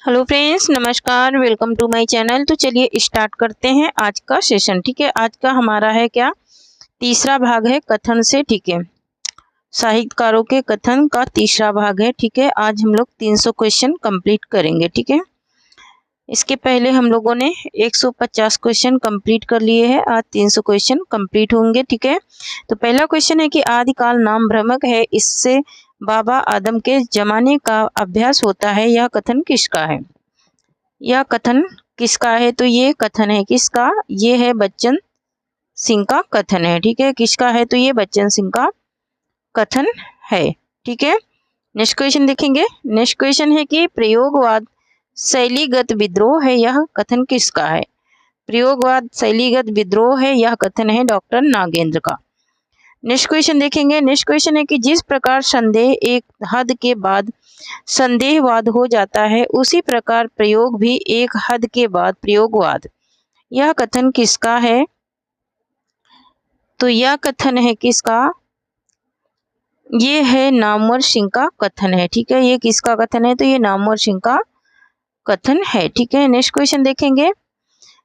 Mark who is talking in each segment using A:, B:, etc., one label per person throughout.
A: Hello friends, नमस्कार। Welcome to my channel. तो चलिए स्टार्ट करते हैं आज का सेशन। ठीक है, आज का हमारा है क्या, तीसरा भाग है कथन से। ठीक है, साहित्यकारों के कथन का तीसरा भाग है। ठीक है, आज हम लोग 300 क्वेश्चन कंप्लीट करेंगे। ठीक है, इसके पहले हम लोगों ने 150 क्वेश्चन कंप्लीट कर लिए हैं। आज 300 क्वेश्चन कंप्लीट होंगे। ठीक है, तो पहला क्वेश्चन है कि आदिकाल नाम भ्रमक है, इससे बाबा आदम के जमाने का अभ्यास होता है, यह कथन किसका है? यह कथन किसका है? तो ये कथन है किसका? ये है बच्चन सिंह का कथन है। ठीक है, किसका है? तो ये बच्चन सिंह का कथन है। ठीक है, नेक्स्ट क्वेश्चन देखेंगे। नेक्स्ट क्वेश्चन है कि प्रयोगवाद शैलीगत विद्रोह है, यह कथन किसका है? प्रयोगवाद शैलीगत विद्रोह है, यह कथन है डॉक्टर नागेंद्र का। नेक्स्ट क्वेश्चन देखेंगे। नेक्स्ट क्वेश्चन है कि जिस प्रकार संदेह एक हद के बाद संदेहवाद हो जाता है, उसी प्रकार प्रयोग भी एक हद के बाद प्रयोगवाद, यह कथन किसका है? तो यह कथन है किसका? ये है नामवर सिंह का कथन है। ठीक है, ये किसका कथन है? तो ये नामवर सिंह का कथन है। ठीक है, नेक्स्ट क्वेश्चन देखेंगे।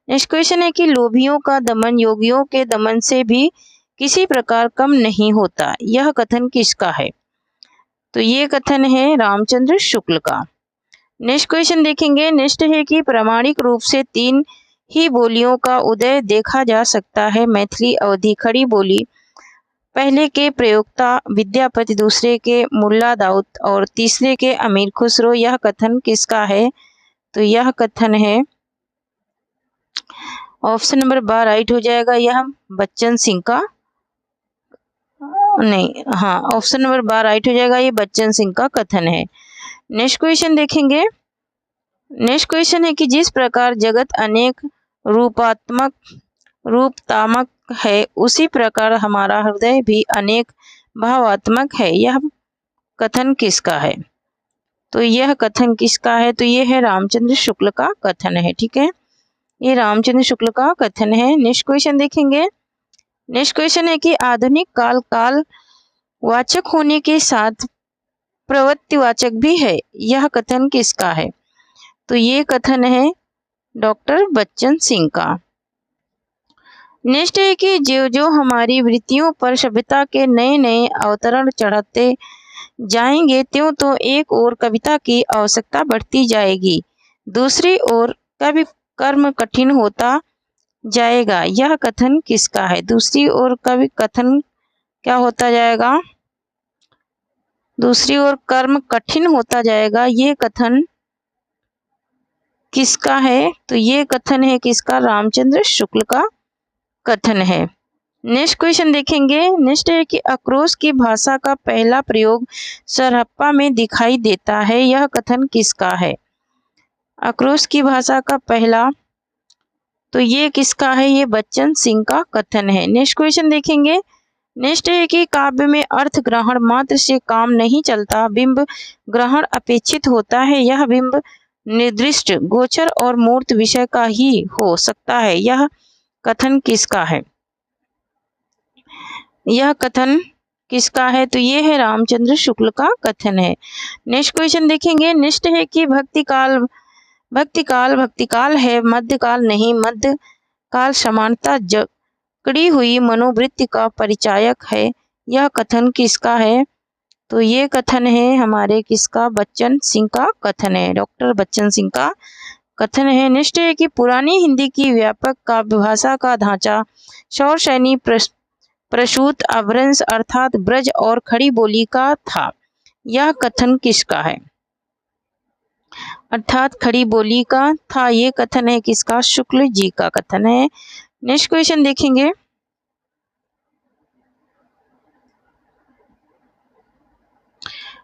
A: नेक्स्ट क्वेश्चन है कि लोभियों का दमन योगियों के दमन से भी किसी प्रकार कम नहीं होता, यह कथन किसका है? तो ये कथन है रामचंद्र शुक्ल का। नेक्स्ट क्वेश्चन देखेंगे। नेक्स्ट है कि प्रामाणिक रूप से 3 ही बोलियों का उदय देखा जा सकता है, मैथिली, अवधी, खड़ी बोली। पहले के प्रयोक्ता विद्यापति, दूसरे के मुल्ला दाऊद और तीसरे के अमीर खुसरो, यह कथन किसका है? तो यह कथन है ऑप्शन नंबर 12 राइट हो जाएगा, यह बच्चन सिंह का नहीं, हाँ, ऑप्शन नंबर 12 राइट हो जाएगा, ये बच्चन सिंह का कथन है। नेक्स्ट क्वेश्चन देखेंगे। नेक्स्ट क्वेश्चन है कि जिस प्रकार जगत अनेक रूपतामक है, उसी प्रकार हमारा हृदय भी अनेक भावात्मक है, यह कथन किसका है? तो यह कथन किसका है? तो ये है रामचंद्र शुक्ल का कथन है। ठीक है, ये रामचंद्र शुक्ल का कथन है। नेक्स्ट क्वेश्चन देखेंगे। नेक्स्ट क्वेश्चन है कि आधुनिक काल काल वाचक होने के साथ प्रवृत्तिवाचक भी है, यह कथन किसका है? तो ये कथन है डॉक्टर बच्चन सिंह का। नेक्स्ट है कि जो जो हमारी वृत्तियों पर सभ्यता के नए नए अवतरण चढ़ाते जाएंगे, त्यों तो एक ओर कविता की आवश्यकता बढ़ती जाएगी, दूसरी ओर कवि कर्म कठिन होता जाएगा, यह कथन किसका है? दूसरी ओर कवि कथन क्या होता जाएगा? दूसरी ओर कर्म कठिन होता जाएगा, ये कथन किसका है? तो ये कथन है किसका? रामचंद्र शुक्ल का कथन है। नेक्स्ट क्वेश्चन देखेंगे। नेक्स्ट है कि आक्रोश की भाषा का पहला प्रयोग सरहप्पा में दिखाई देता है, यह कथन किसका है? आक्रोश की भाषा का पहला, तो ये किसका है? ये बच्चन सिंह का कथन है। नेक्स्ट क्वेश्चन देखेंगे। नेक्स्ट है कि काव्य में अर्थ ग्रहण मात्र से काम नहीं चलता, बिंब ग्रहण अपेक्षित होता है, यह बिंब निर्दिष्ट गोचर और मूर्त विषय का ही हो सकता है, यह कथन किसका है? यह कथन किसका है? तो ये है रामचंद्र शुक्ल का कथन है। नेक्स्ट क्वेश्चन देखेंगे। नेक्स्ट है कि भक्तिकाल है, मध्यकाल नहीं। मध्यकाल समानता जकड़ी हुई मनोवृत्ति का परिचायक है, यह कथन किसका है? तो ये कथन है हमारे किसका? बच्चन सिंह का कथन है, डॉक्टर बच्चन सिंह का कथन है। नेक्स्ट है कि पुरानी हिंदी की व्यापक काव्य भाषा का ढांचा शौर सैनी प्रसूत अभ्रंश अर्थात ब्रज और खड़ी बोली का था, यह कथन किसका है? अर्थात खड़ी बोली का था, ये कथन है किसका? शुक्ल जी का कथन है। नेक्स्ट क्वेश्चन देखेंगे।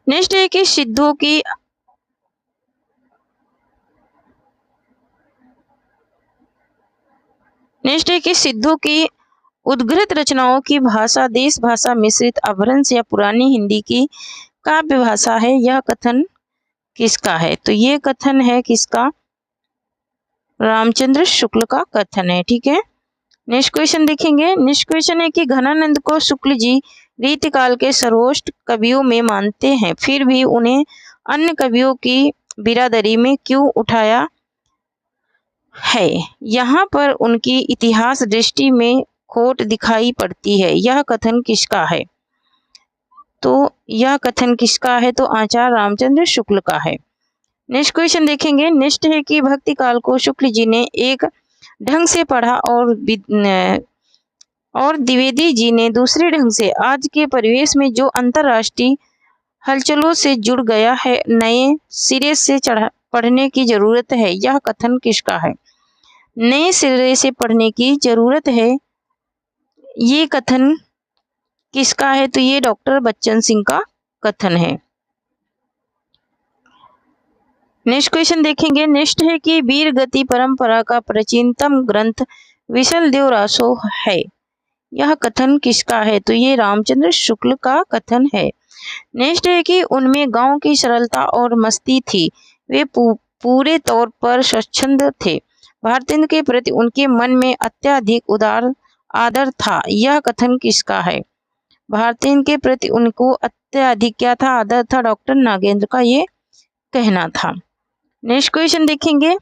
A: नेक्स्ट है कि सिद्धों की उद्घृत रचनाओं की भाषा देश भाषा मिश्रित अभ्रंश या पुरानी हिंदी की काव्य भाषा है, यह कथन किसका है? तो ये कथन है किसका? रामचंद्र शुक्ल का कथन है। ठीक है, नेक्स्ट क्वेश्चन देखेंगे। नेक्स्ट क्वेश्चन है कि घनानंद को शुक्ल जी रीतिकाल के सर्वोच्च कवियों में मानते हैं, फिर भी उन्हें अन्य कवियों की बिरादरी में क्यों उठाया है। यहाँ पर उनकी इतिहास दृष्टि में खोट दिखाई पड़ती है। यह कथन किसका है? तो यह कथन किसका है? तो आचार्य रामचंद्र शुक्ल का है। नेक्स्ट क्वेश्चन देखेंगे। निष्ठ है कि भक्ति काल को शुक्ल जी ने एक ढंग से पढ़ा और द्विवेदी जी ने दूसरे ढंग से। आज के परिवेश में जो अंतरराष्ट्रीय हलचलों से जुड़ गया है, नए सिरे से पढ़ने की जरूरत है। यह कथन किसका है? नए सिरे से पढ़ने की जरूरत है, ये कथन किसका है? तो ये डॉक्टर बच्चन सिंह का कथन है। नेक्स्ट क्वेश्चन देखेंगे। निष्ठ है कि वीर गति परंपरा का प्राचीनतम ग्रंथ विशल देव रासो है। यह कथन किसका है? तो ये रामचंद्र शुक्ल का कथन है। नेक्स्ट है कि उनमें गांव की सरलता और मस्ती थी। वे पूरे तौर पर स्वच्छंद थे। भारतीय के प्रति उनके मन में अत्यधिक उदार आदर था। यह कथन किसका है? भारतीय के प्रति उनको अत्यधिक क्या था? आदर था। डॉक्टर नागेंद्र का ये कहना था। नेक्स्ट क्वेश्चन देखेंगे।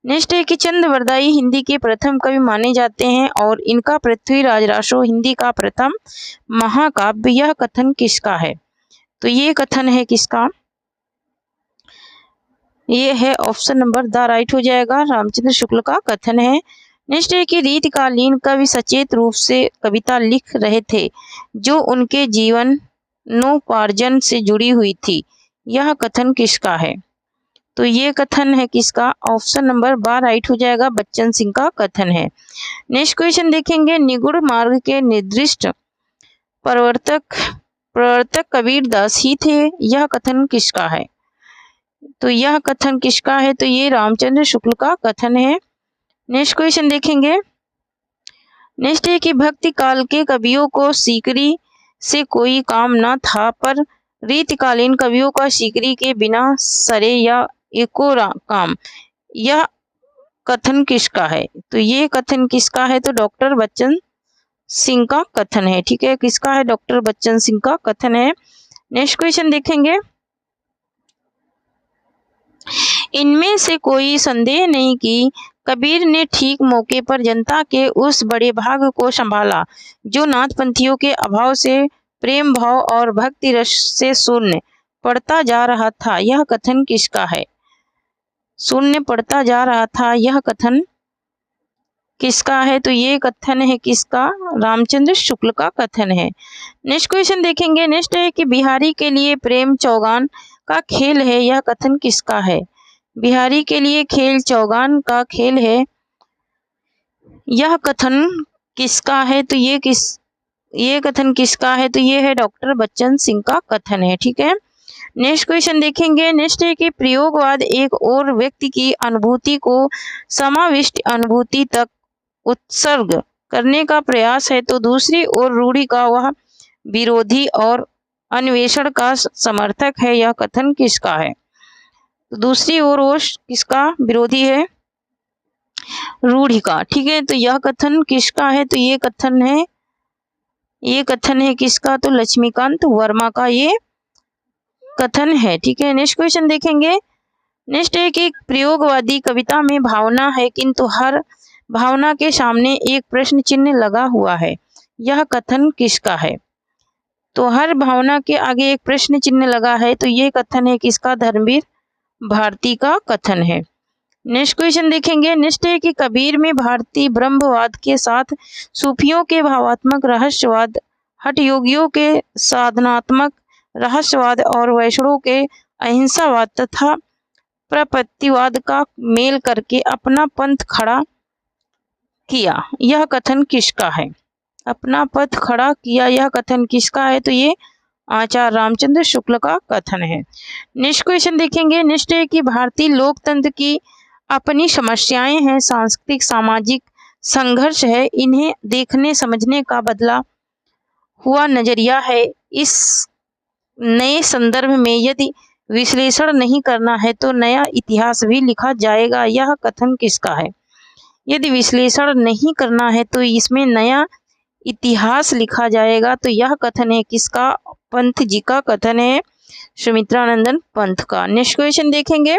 A: नेक्स्ट है कि चंद्रवरदाई हिंदी के प्रथम कवि माने जाते हैं और इनका पृथ्वीराज रासो हिंदी का प्रथम महाकाव्य। यह कथन किसका है? तो ये कथन है किसका? ये है ऑप्शन नंबर द राइट हो जाएगा, रामचंद्र शुक्ल का कथन है। नेक्स्ट है कि रीतिकालीन कवि सचेत रूप से कविता लिख रहे थे जो उनके जीवनोपार्जन से जुड़ी हुई थी। यह कथन किसका है? तो ये कथन है किसका? ऑप्शन नंबर 12 राइट हो जाएगा, बच्चन सिंह का कथन है। नेक्स्ट क्वेश्चन देखेंगे। निगूढ़ मार्ग के निर्दिष्ट प्रवर्तक कबीर दास ही थे। यह कथन किसका है? तो यह कथन किसका है? तो ये रामचंद्र शुक्ल का कथन है। नेक्स्ट क्वेश्चन देखेंगे। नेक्स्ट है कि भक्ति काल के कवियों को सीकरी से कोई काम न था, पर रीतिकालीन कवियों का सीकरी के बिना सरे या एको काम। यह कथन किसका है? तो ये कथन किसका है? तो डॉक्टर बच्चन सिंह का कथन है। ठीक है, किसका है? डॉक्टर बच्चन सिंह का कथन है। नेक्स्ट क्वेश्चन देखेंगे। इनमें से कोई संदेह नहीं कि कबीर ने ठीक मौके पर जनता के उस बड़े भाग को संभाला जो नाथपंथियों के अभाव से प्रेम भाव और भक्ति रस से शून्य पड़ता जा रहा था। यह कथन किसका है? शून्य पड़ता जा रहा था, यह कथन किसका है? तो ये कथन है किसका? रामचंद्र शुक्ल का कथन है। नेक्स्ट क्वेश्चन देखेंगे। नेक्स्ट है कि बिहारी के लिए प्रेम चौगान का खेल है। यह कथन किसका है? बिहारी के लिए खेल चौगान का खेल है, यह कथन किसका है? तो ये कथन किसका है? तो ये है डॉक्टर बच्चन सिंह का कथन है। ठीक है, नेक्स्ट क्वेश्चन देखेंगे। नेक्स्ट है कि प्रयोगवाद एक और व्यक्ति की अनुभूति को समाविष्ट अनुभूति तक उत्सर्ग करने का प्रयास है, तो दूसरी ओर रूढ़ि का वह विरोधी और अन्वेषण का समर्थक है। यह कथन किसका है? तो दूसरी ओर वो किसका विरोधी है? रूढ़ि का। ठीक है, तो यह कथन किसका है? तो ये कथन है किसका? तो लक्ष्मीकांत वर्मा का ये कथन है। ठीक है, नेक्स्ट क्वेश्चन देखेंगे। नेक्स्ट है कि प्रयोगवादी कविता में भावना है, किंतु हर भावना के सामने एक प्रश्न चिन्ह लगा हुआ है। यह कथन किसका है? तो हर भावना के आगे एक प्रश्न चिन्ह लगा है, तो ये कथन है किसका? धर्मवीर भारती का कथन है। नेक्स्ट क्वेश्चन देखेंगे। नेक्स्ट है कि कबीर में भारतीय ब्रह्मवाद के साथ सूफियों के भावात्मक रहस्यवाद, हठ योगियों के साधनात्मक रहस्यवाद और वैष्णवों के अहिंसावाद तथा प्रपत्तिवाद का मेल करके अपना पंथ खड़ा किया। यह कथन किसका है? अपना पथ खड़ा किया, यह कथन किसका है? तो ये आचार्य रामचंद्र शुक्ल का कथन है। नेक्स्ट क्वेश्चन देखेंगे। नेक्स्ट है कि भारतीय लोकतंत्र की अपनी समस्याएं हैं, सांस्कृतिक सामाजिक संघर्ष है, इन्हें देखने समझने का बदला हुआ नजरिया है। इस नए संदर्भ में यदि विश्लेषण नहीं करना है तो नया इतिहास भी लिखा जाएगा। यह कथन किसका है? यदि विश्लेषण नहीं करना है तो इसमें नया इतिहास लिखा जाएगा, तो यह कथन है किसका? पंत जी का कथन है, सुमित्रानंदन पंत का। नेक्स्ट क्वेश्चन देखेंगे।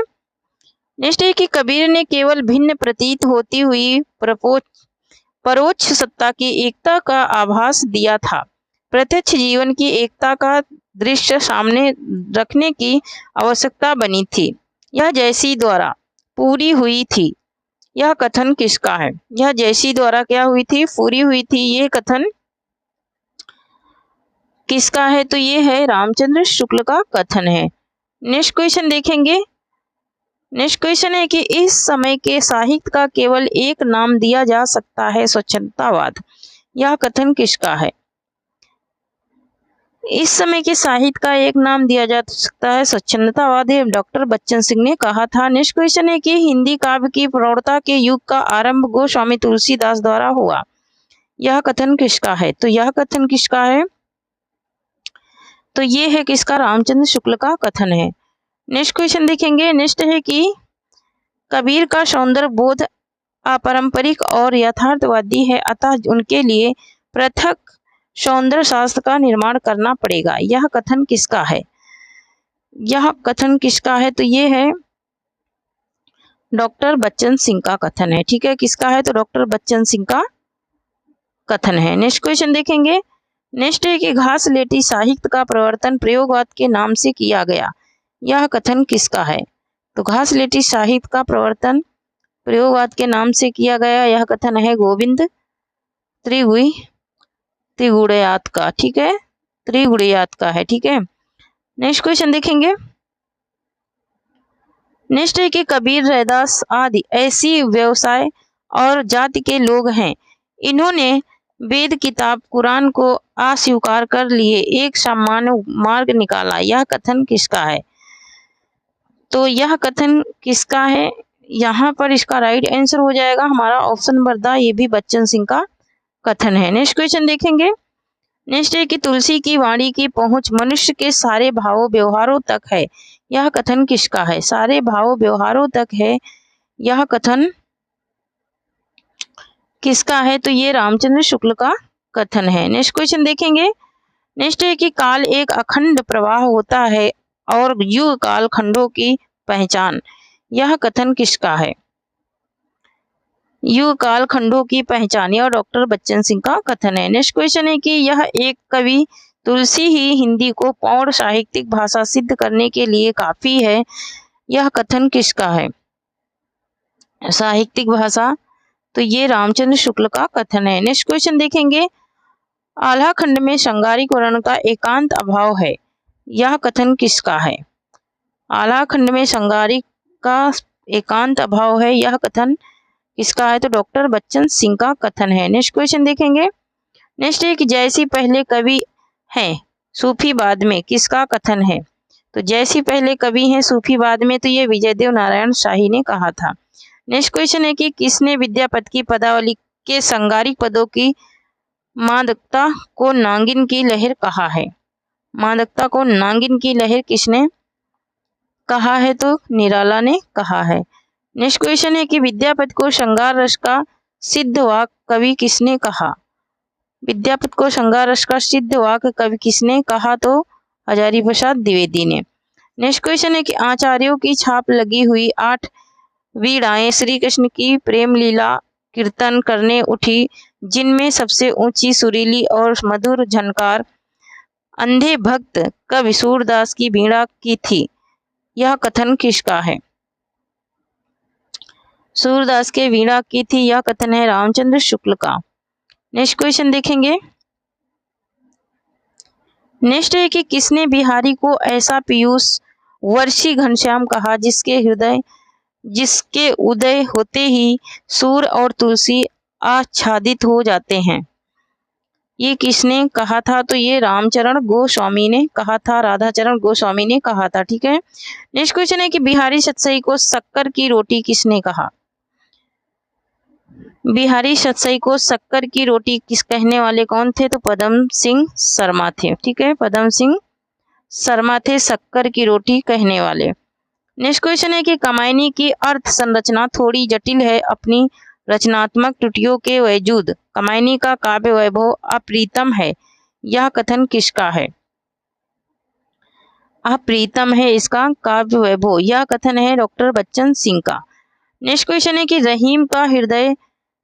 A: नेक्स्ट है कि कबीर ने केवल भिन्न प्रतीत होती हुई परोक्ष सत्ता की एकता का आभास दिया था। प्रत्यक्ष जीवन की एकता का दृश्य सामने रखने की आवश्यकता बनी थी। यह जैसी द्वारा पूरी हुई थी। यह कथन किसका है? यह जैसी द्वारा क्या हुई थी? पूरी हुई थी। ये कथन किसका है? तो ये है रामचंद्र शुक्ल का कथन है। नेक्स्ट क्वेश्चन देखेंगे। नेक्स्ट क्वेश्चन है कि इस समय के साहित्य का केवल एक नाम दिया जा सकता है, स्वच्छंदतावाद। यह कथन किसका है? इस समय के साहित्य का एक नाम दिया जा सकता है, स्वच्छंदतावाद है, डॉक्टर बच्चन सिंह ने कहा था। नेक्स्ट क्वेश्चन है कि हिंदी काव्य की प्रौढ़ता के युग का आरंभ गोस्वामी तुलसीदास द्वारा हुआ। यह कथन किसका है? तो यह कथन किसका है? तो ये है किसका? रामचंद्र शुक्ल का कथन है। नेक्स्ट क्वेश्चन देखेंगे। नेक्स्ट है कि कबीर का सौंदर्य बोध अपारंपरिक और यथार्थवादी है, अतः उनके लिए पृथक सौंदर्य शास्त्र का निर्माण करना पड़ेगा। यह कथन किसका है? यह कथन किसका है? तो ये है डॉक्टर बच्चन सिंह का कथन है। ठीक है, किसका है? तो डॉक्टर बच्चन सिंह का कथन है। नेक्स्ट क्वेश्चन देखेंगे। नेक्स्ट है कि घासलेटी साहित्य का प्रवर्तन प्रयोगवाद के नाम से किया गया। यह कथन किसका है? तो घासलेटी साहित्य का प्रवर्तन प्रयोगवाद के नाम से किया गया। यह कथन है गोविंद त्रिगुड़यात का। ठीक है, त्रिगुड़यात का है। ठीक है, नेक्स्ट क्वेश्चन देखेंगे। नेक्स्ट है कि कबीर, रैदास आदि ऐसी व्यवसाय और जाति के लोग हैं, इन्होंने वेद किताब कुरान को अस्वीकार कर लिए एक सामान्य मार्ग निकाला। यह कथन किसका है? तो यह कथन किसका है? यहाँ पर इसका राइट आंसर हो जाएगा हमारा ऑप्शन नंबर द, ये भी बच्चन सिंह का कथन है। नेक्स्ट क्वेश्चन देखेंगे। नेक्स्ट है कि तुलसी की वाणी की पहुंच मनुष्य के सारे भावों व्यवहारों तक है। यह कथन किसका है? सारे भावों व्यवहारों तक है। यह कथन किसका है? तो ये रामचंद्र शुक्ल का कथन है। नेक्स्ट क्वेश्चन देखेंगे। नेक्स्ट है कि काल एक अखंड प्रवाह होता है और युग काल खंडों की पहचान। यह कथन किसका है? युग काल खंडों की पहचान, यह डॉक्टर बच्चन सिंह का कथन है। नेक्स्ट क्वेश्चन है कि यह एक कवि तुलसी ही हिंदी को पौढ़ साहित्यिक भाषा सिद्ध करने के लिए काफी है। यह कथन किसका है? साहित्यिक भाषा, तो ये रामचंद्र शुक्ल का कथन है। नेक्स्ट क्वेश्चन देखेंगे। आल्हा खंड में श्रृंगारिक वर्ण का एकांत अभाव है। यह कथन किसका है? आल्हा खंड में श्रृंगारिक का एकांत अभाव है। यह कथन किसका है? तो डॉक्टर बच्चन सिंह का कथन है। नेक्स्ट क्वेश्चन देखेंगे। नेक्स्ट है कि जैसी पहले कवि हैं सूफी बाद में, किसका कथन है? तो जैसी पहले कवि हैं सूफी बाद में, तो ये विजयदेव नारायण शाही ने कहा था। नेक्स्ट क्वेश्चन है कि किसने विद्यापति की पदावली के श्रृंगारिक पदों की मादकता को नागिन की लहर कहा है? मादकता को नागिन की लहर किसने कहा है? तो निराला ने कहा है। नेक्स्ट क्वेश्चन है कि विद्यापति को श्रृंगार रस का सिद्ध वाक्य कवि किसने कहा? विद्यापति को श्रृंगार रस का सिद्ध वाक्य कवि किसने कहा? तो हजारी प्रसाद द्विवेदी ने। नेक्स्ट क्वेश्चन है कि आचार्यों की छाप लगी हुई 8 वीणाएं श्री कृष्ण की प्रेम लीला कीर्तन करने उठी, जिनमें सबसे ऊंची सुरीली और मधुर झनकार अंधे भक्त कवि सूरदास की वीणा की थी। यह कथन किसका है? सूरदास के वीणा की थी। यह कथन है रामचंद्र शुक्ल का। नेक्स्ट क्वेश्चन देखेंगे। नेक्स्ट है कि किसने बिहारी को ऐसा पीयूष वर्षी घनश्याम कहा जिसके उदय होते ही सूर और तुलसी आच्छादित हो जाते हैं? ये किसने कहा था? तो ये रामचरण गोस्वामी ने कहा था, राधाचरण गोस्वामी ने कहा था। ठीक है, नेक्स्ट क्वेश्चन है कि बिहारी सतसई को शक्कर की रोटी किसने कहा? बिहारी सतसई को शक्कर की रोटी किस कहने वाले कौन थे? तो पदम सिंह शर्मा थे। ठीक है, पदम सिंह शर्मा थे शक्कर की रोटी कहने वाले। नेक्स्ट क्वेश्चन है कि कामायनी की अर्थ संरचना थोड़ी जटिल है, अपनी रचनात्मक त्रुटियों के बावजूद कामायनी का काव्य वैभव अप्रीतम है। यह कथन किसका है? अप्रीतम है इसका काव्य वैभव। यह कथन है डॉक्टर बच्चन सिंह का। नेक्स्ट क्वेश्चन है कि रहीम का हृदय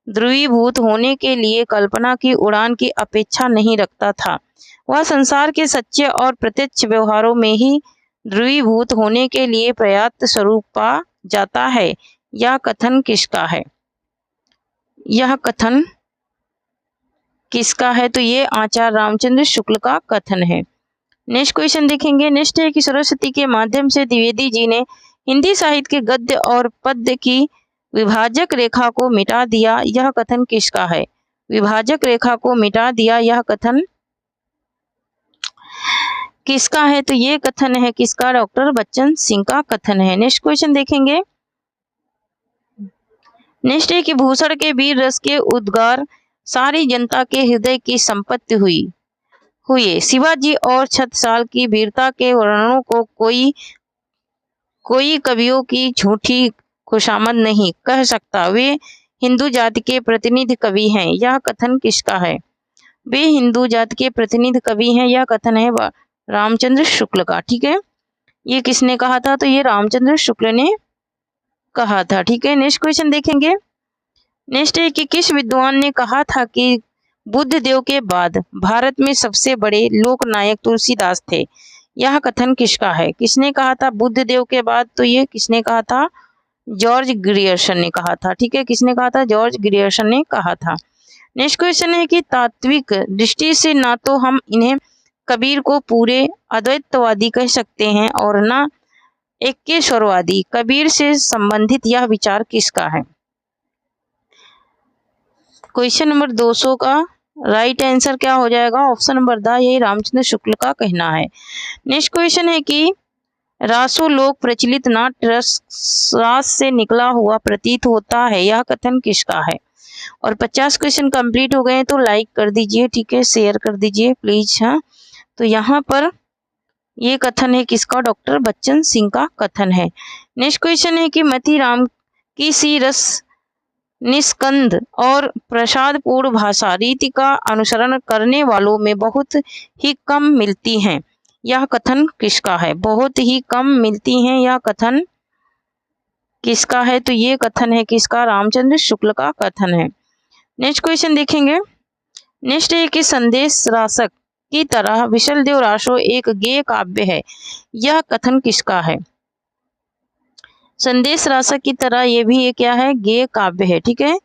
A: ध्रुवीभूत होने के लिए कल्पना की उड़ान की अपेक्षा नहीं रखता था। वह संसार के सच्चे और प्रत्यक्ष व्यवहारों में ही ध्रुवीभूत होने के लिए पर्याप्त स्वरूप पा जाता है। यह कथन किसका है? यह कथन किसका है? तो ये आचार्य रामचंद्र शुक्ल का कथन है। नेक्स्ट क्वेश्चन देखेंगे। नेक्स्ट है कि सरस्वती के माध्यम से द्विवेदी जी ने हिंदी साहित्य के गद्य और पद्य की विभाजक रेखा को मिटा दिया। यह कथन किसका है? विभाजक रेखा को मिटा दिया, यह कथन किसका है? तो ये कथन है किसका? डॉक्टर बच्चन सिंह का कथन है। नेक्स्ट क्वेश्चन देखेंगे। नेक्स्ट है कि भूषण के वीर रस के उद्गार सारी जनता के हृदय की संपत्ति हुए। शिवाजी और छत्रसाल की वीरता के वर्णनों को कोई कवियों की झूठी खुशामद नहीं कह सकता। वे हिंदू जाति के प्रतिनिधि कवि हैं। यह कथन किसका है? वे हिंदू जाति के प्रतिनिधि कवि हैं। यह कथन है रामचंद्र शुक्ल का। ठीक है, ये किसने कहा था? तो ये रामचंद्र शुक्ल ने कहा था। ठीक है, नेक्स्ट क्वेश्चन देखेंगे। नेक्स्ट है कि किस विद्वान ने कहा था कि बुद्ध देव के बाद भारत में सबसे बड़े लोक नायक तुलसीदास थे। यह कथन किसका है? किसने कहा था बुद्ध देव के बाद? तो ये किसने कहा था? जॉर्ज ग्रियर्सन ने कहा था। ठीक है, किसने कहा था? जॉर्ज ग्रियर्सन ने कहा था। नेक्स्ट क्वेश्चन है कि तात्विक दृष्टि से ना तो हम इन्हें कबीर को पूरे अद्वैतवादी कह सकते हैं और ना एकेश्वरवादी। कबीर से संबंधित यह विचार किसका है? क्वेश्चन नंबर 200 का राइट आंसर क्या हो जाएगा? ऑप्शन नंबर द, यही रामचंद्र शुक्ल का कहना है। नेक्स्ट क्वेश्चन है कि रासो लोक प्रचलित नाट्य रास से निकला हुआ प्रतीत होता है। यह कथन किसका है? और 50 क्वेश्चन कंप्लीट हो गए तो लाइक कर दीजिए। ठीक है, शेयर कर दीजिए प्लीज। हाँ, तो यहाँ पर ये कथन है किसका? डॉक्टर बच्चन सिंह का कथन है। नेक्स्ट क्वेश्चन है कि मती राम की सी रस निस्कंद और प्रसाद पूर्ण भाषा रीति का अनुसरण करने वालों में बहुत ही कम मिलती हैं। यह कथन किसका है? बहुत ही कम मिलती हैं, यह कथन किसका है? तो ये कथन है किसका? रामचंद्र शुक्ल का कथन है। नेक्स्ट क्वेश्चन देखेंगे। नेक्स्ट है कि संदेश रासक की तरह विशलदेव रासो एक गेय काव्य है। यह कथन किसका है? संदेश रासक की तरह ये भी ये क्या है? गेय काव्य है। ठीक है,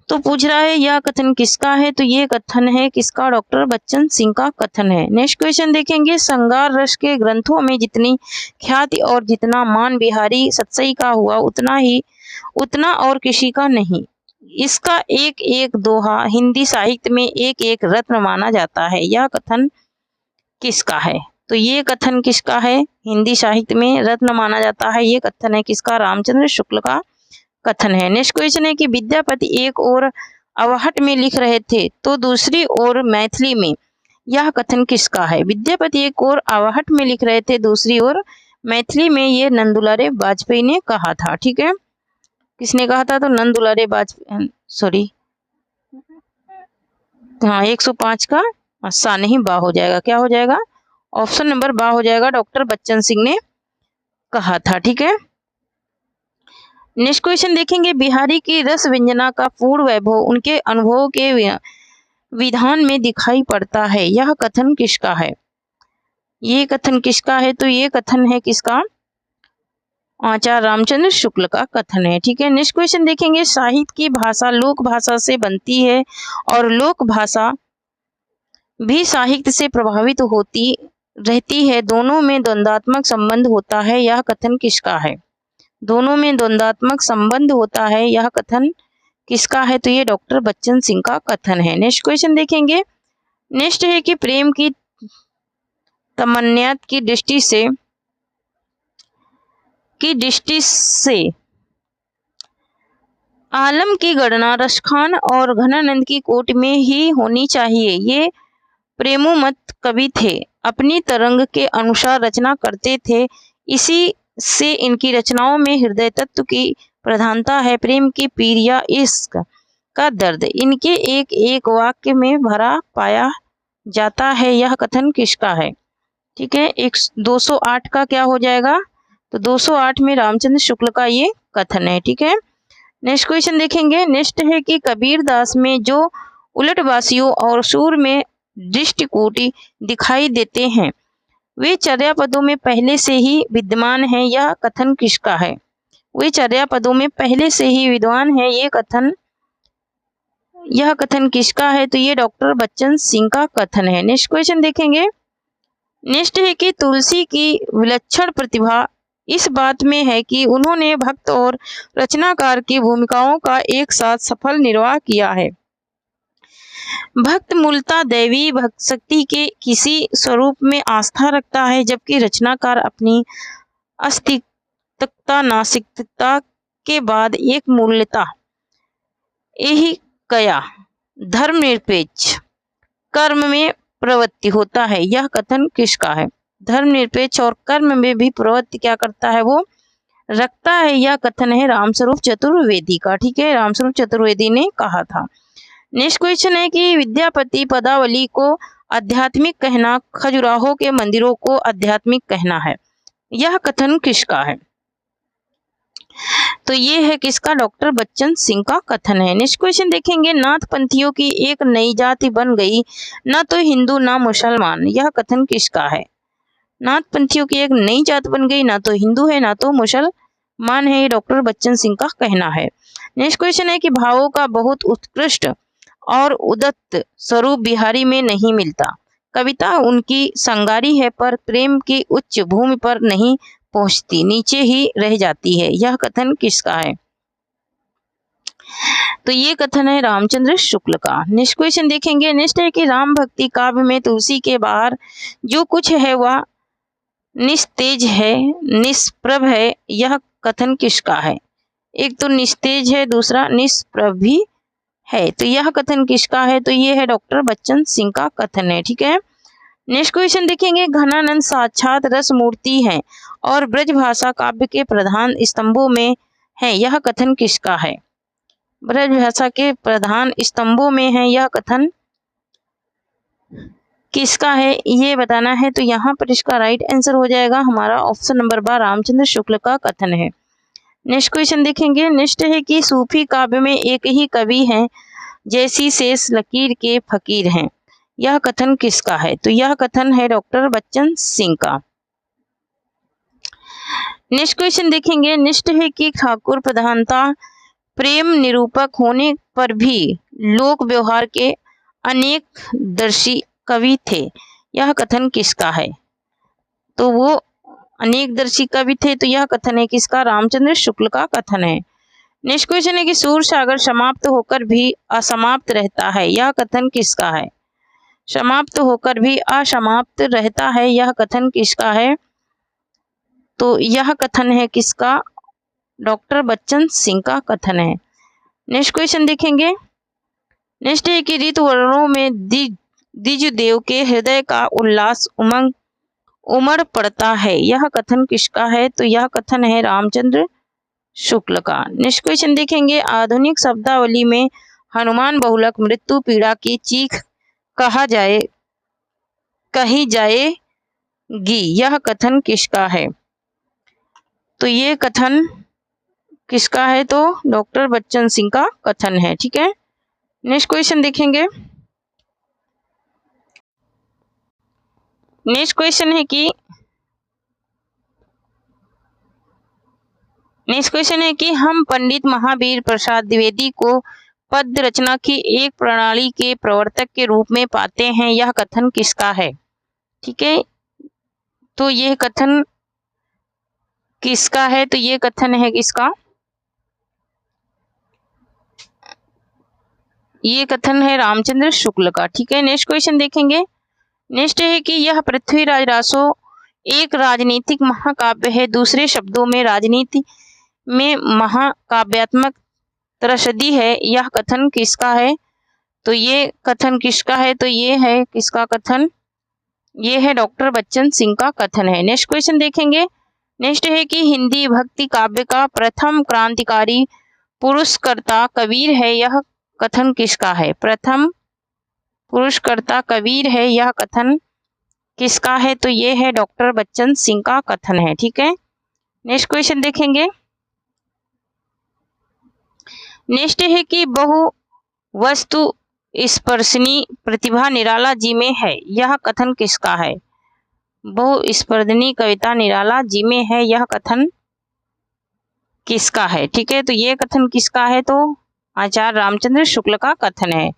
A: तो पूछ रहा है यह कथन किसका है? तो ये कथन है किसका? डॉक्टर बच्चन सिंह का कथन है। नेक्स्ट क्वेश्चन देखेंगे। श्रृंगार रस के ग्रंथों में जितनी ख्याति और जितना मान बिहारी सतसई का हुआ उतना और किसी का नहीं। इसका एक एक दोहा हिंदी साहित्य में एक एक रत्न माना जाता है। यह कथन किसका है? तो ये कथन किसका है? हिंदी साहित्य में रत्न माना जाता है। ये कथन है किसका? रामचंद्र शुक्ल का कथन है। नेक्स्ट क्वेश्चन है कि विद्यापति एक ओर अवहट में लिख रहे थे तो दूसरी ओर मैथिली में। यह कथन किसका है? विद्यापति एक ओर अवहट में लिख रहे थे, दूसरी ओर मैथिली में। ये नंदुलारे वाजपेयी ने कहा था। ठीक है, किसने कहा था? तो नंदुलारे वाजपेयी, सॉरी, हाँ, 105 का सा नहीं बा हो जाएगा। क्या हो जाएगा? ऑप्शन नंबर बा हो जाएगा। डॉक्टर बच्चन सिंह ने कहा था। ठीक है, नेक्स्ट क्वेश्चन देखेंगे। बिहारी की रस व्यंजना का पूर्ण वैभव उनके अनुभव के विधान में दिखाई पड़ता है। यह कथन किसका है? ये कथन किसका है? तो ये कथन है किसका? आचार्य रामचंद्र शुक्ल का कथन है। ठीक है, नेक्स्ट क्वेश्चन देखेंगे। साहित्य की भाषा लोक भाषा से बनती है और लोक भाषा भी साहित्य से प्रभावित होती रहती है। दोनों में द्वंद्वात्मक संबंध होता है। यह कथन किसका है? दोनों में द्वंद्वात्मक संबंध होता है। यह कथन किसका है? तो ये डॉक्टर बच्चन सिंह का कथन है। नेक्स्ट क्वेश्चन देखेंगे। नेक्स्ट है कि प्रेम की तमन्ना की दृष्टि से आलम की गणना रसखान और घनानंद की कोट में ही होनी चाहिए। ये प्रेमोमत कवि थे, अपनी तरंग के अनुसार रचना करते थे। इसी से इनकी रचनाओं में हृदय तत्व की प्रधानता है। प्रेम की पीर या इश्क का दर्द इनके एक एक वाक्य में भरा पाया जाता है। यह कथन किसका है? ठीक है। 208 का क्या हो जाएगा, तो 208 में रामचंद्र शुक्ल का ये कथन है। ठीक है। नेक्स्ट क्वेश्चन देखेंगे। नेक्स्ट है कि कबीर दास में जो उलटवासियों और सूर में दृष्टिकोटि दिखाई देते हैं वे चर्यापदों में पहले से ही विद्यमान है, यह कथन किसका है। वे चर्यापदों में पहले से ही विद्वान है, यह कथन किसका है, तो ये डॉक्टर बच्चन सिंह का कथन है। नेक्स्ट क्वेश्चन देखेंगे। नेक्स्ट है कि तुलसी की विलक्षण प्रतिभा इस बात में है कि उन्होंने भक्त और रचनाकार की भूमिकाओं का एक साथ सफल निर्वाह किया है। भक्त मूलतः दैवी भक्त शक्ति के किसी स्वरूप में आस्था रखता है, जबकि रचनाकार अपनी अस्तित्वता नास्तिकता के बाद एक मूलतः यही कया धर्मनिरपेक्ष कर्म में प्रवृत्ति होता है, यह कथन किसका है। धर्मनिरपेक्ष और कर्म में भी प्रवृत्ति क्या करता है, वो रखता है, यह कथन है रामस्वरूप चतुर्वेदी का। ठीक है, रामस्वरूप चतुर्वेदी ने कहा था। नेक्स्ट क्वेश्चन है कि विद्यापति पदावली को आध्यात्मिक कहना, खजुराहो के मंदिरों को आध्यात्मिक कहना है, यह कथन किसका है, तो ये है किसका, डॉक्टर बच्चन सिंह का कथन है। नेक्स्ट क्वेश्चन देखेंगे। नाथ पंथियों की एक नई जाति बन गई, न तो हिंदू न मुसलमान, यह कथन किसका है। नाथ पंथियों की एक नई जात बन गई, ना तो हिंदू है ना तो मुसलमान है, ये डॉक्टर बच्चन सिंह का कहना है। नेक्स्ट क्वेश्चन है कि भावों का बहुत उत्कृष्ट और उदत्त स्वरूप बिहारी में नहीं मिलता, कविता उनकी संगारी है पर प्रेम की उच्च भूमि पर नहीं पहुंचती, नीचे ही रह जाती है, यह कथन किसका है, तो ये कथन है रामचंद्र शुक्ल का। नेक्स्ट क्वेश्चन देखेंगे। नेक्स्ट है कि राम भक्ति काव्य में तुलसी के बाहर जो कुछ है वह निस्तेज है, निष्प्रभ है, यह कथन किसका है। एक तो निस्तेज है, दूसरा निष्प्रभ भी है, तो यह कथन किसका है, तो ये है डॉक्टर बच्चन सिंह का कथन है। ठीक है। नेक्स्ट क्वेश्चन देखेंगे। घनानंद साक्षात रस मूर्ति है और ब्रजभाषा काव्य के प्रधान स्तंभों में है, यह कथन किसका है। ब्रजभाषा के प्रधान स्तंभों में है, यह कथन किसका है, ये बताना है, तो यहाँ पर इसका राइट आंसर हो जाएगा हमारा ऑप्शन नंबर 12 रामचंद्र शुक्ल का कथन है। नेक्स्ट क्वेश्चन देखेंगे। नेक्स्ट है कि सूफी काव्य में एक ही कवि हैं जैसी शेष लकीर के फकीर हैं, यह कथन किसका है, तो यह कथन है डॉक्टर बच्चन सिंह का। नेक्स्ट क्वेश्चन देखेंगे। नेक्स्ट है कि ठाकुर प्रधानता प्रेम निरूपक होने पर भी लोक व्यवहार के अनेक दर्शी कवि थे, यह कथन किसका है, तो वो अनेकदर्शी कवि थे, तो यह कथन है किसका, रामचंद्र शुक्ल का कथन है। नेक्स्ट क्वेश्चन है कि सूर सागर समाप्त होकर भी असमाप्त रहता है, यह कथन किसका है। समाप्त होकर भी असमाप्त रहता है, यह कथन किसका है, तो यह कथन है किसका, डॉक्टर बच्चन सिंह का कथन है। नेक्स्ट क्वेश्चन देखेंगे। नेक्स्ट है कि ऋतु वर्णों में द्विजदेव के हृदय का उल्लास उमंग उमड़ पड़ता है, यह कथन किसका है, तो यह कथन है रामचंद्र शुक्ल का। नेक्स्ट क्वेश्चन देखेंगे। आधुनिक शब्दावली में हनुमान बहुलक मृत्यु पीड़ा की चीख कही जाएगी, यह कथन किसका है, तो ये कथन किसका है, तो डॉक्टर बच्चन सिंह का कथन है। ठीक है। नेक्स्ट क्वेश्चन देखेंगे। नेक्स्ट क्वेश्चन है कि हम पंडित महावीर प्रसाद द्विवेदी को पद्य रचना की एक प्रणाली के प्रवर्तक के रूप में पाते हैं, यह कथन किसका है। ठीक है, तो यह कथन किसका है, तो ये कथन है किसका, ये कथन है रामचंद्र शुक्ल का। ठीक है। नेक्स्ट क्वेश्चन देखेंगे। नेक्स्ट है कि यह पृथ्वीराज रासो एक राजनीतिक महाकाव्य है, दूसरे शब्दों में राजनीति में महाकाव्यात्मक त्रसदी है, यह कथन किसका है, तो ये कथन किसका है, तो ये है किसका कथन, ये है डॉक्टर बच्चन सिंह का कथन है। नेक्स्ट क्वेश्चन देखेंगे। नेक्स्ट है कि हिंदी भक्ति काव्य का प्रथम क्रांतिकारी पुरुषकर्ता कबीर है, यह कथन किसका है। प्रथम पुरुषकर्ता कबीर है, यह कथन किसका है? तो ये है डॉक्टर बच्चन सिंह का कथन है। ठीक है, नेक्स्ट क्वेश्चन देखेंगे। नेक्स्ट है कि बहु वस्तु स्पर्शनी प्रतिभा निराला जी में है, यह कथन किसका है? बहुस्पर्शनी कविता निराला जी में है, यह कथन किसका है? ठीक है, तो ये कथन किसका है? तो आचार्य रामचंद्र शुक्ल का कथन है।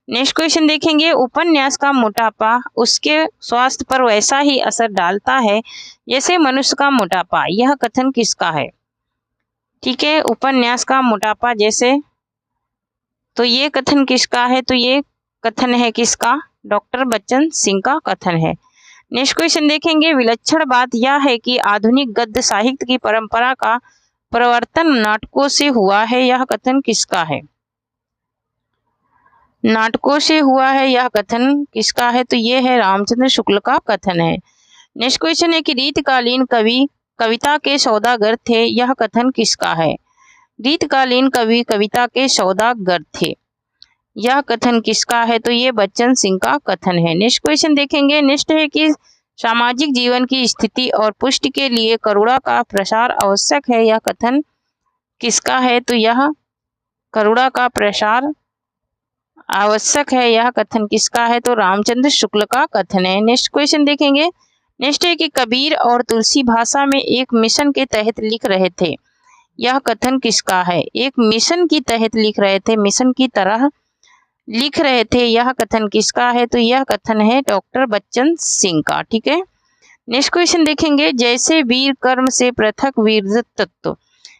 A: नेक्स्ट क्वेश्चन देखेंगे। उपन्यास का मोटापा उसके स्वास्थ्य पर वैसा ही असर डालता है जैसे मनुष्य का मोटापा, यह कथन किसका है? ठीक है, उपन्यास का मोटापा जैसे, तो ये कथन किसका है? तो ये कथन है किसका? डॉक्टर बच्चन सिंह का कथन है। नेक्स्ट क्वेश्चन देखेंगे। विलक्षण बात यह है कि आधुनिक गद्य साहित्य की परंपरा का प्रवर्तन नाटकों से हुआ है, यह कथन किसका है? नाटकों से हुआ है, यह कथन किसका है? तो ये है रामचंद्र शुक्ल का कथन है। नेक्स्ट क्वेश्चन है कि रीतकालीन कवि कविता के सौदागर थे, यह कथन किसका है? रीतकालीन कवि कविता के सौदागर थे, यह कथन किसका है? तो ये बच्चन सिंह का कथन है। नेक्स्ट क्वेश्चन देखेंगे। नेक्स्ट है कि सामाजिक जीवन की स्थिति और पुष्टि के लिए करुणा का प्रसार आवश्यक है, यह कथन किसका है? तो यह करुणा का प्रसार आवश्यक है, यह कथन किसका है? तो रामचंद्र शुक्ल का कथन है। नेक्स्ट क्वेश्चन देखेंगे। नेक्स्ट है कि कबीर और तुलसी भाषा में एक मिशन के तहत लिख रहे थे, यह कथन किसका है? एक मिशन की तहत लिख रहे थे, मिशन की तरह लिख रहे थे, यह कथन किसका है? तो यह कथन है डॉक्टर बच्चन सिंह का। ठीक है, नेक्स्ट क्वेश्चन देखेंगे। जैसे वीर कर्म से पृथक वीर तत्व,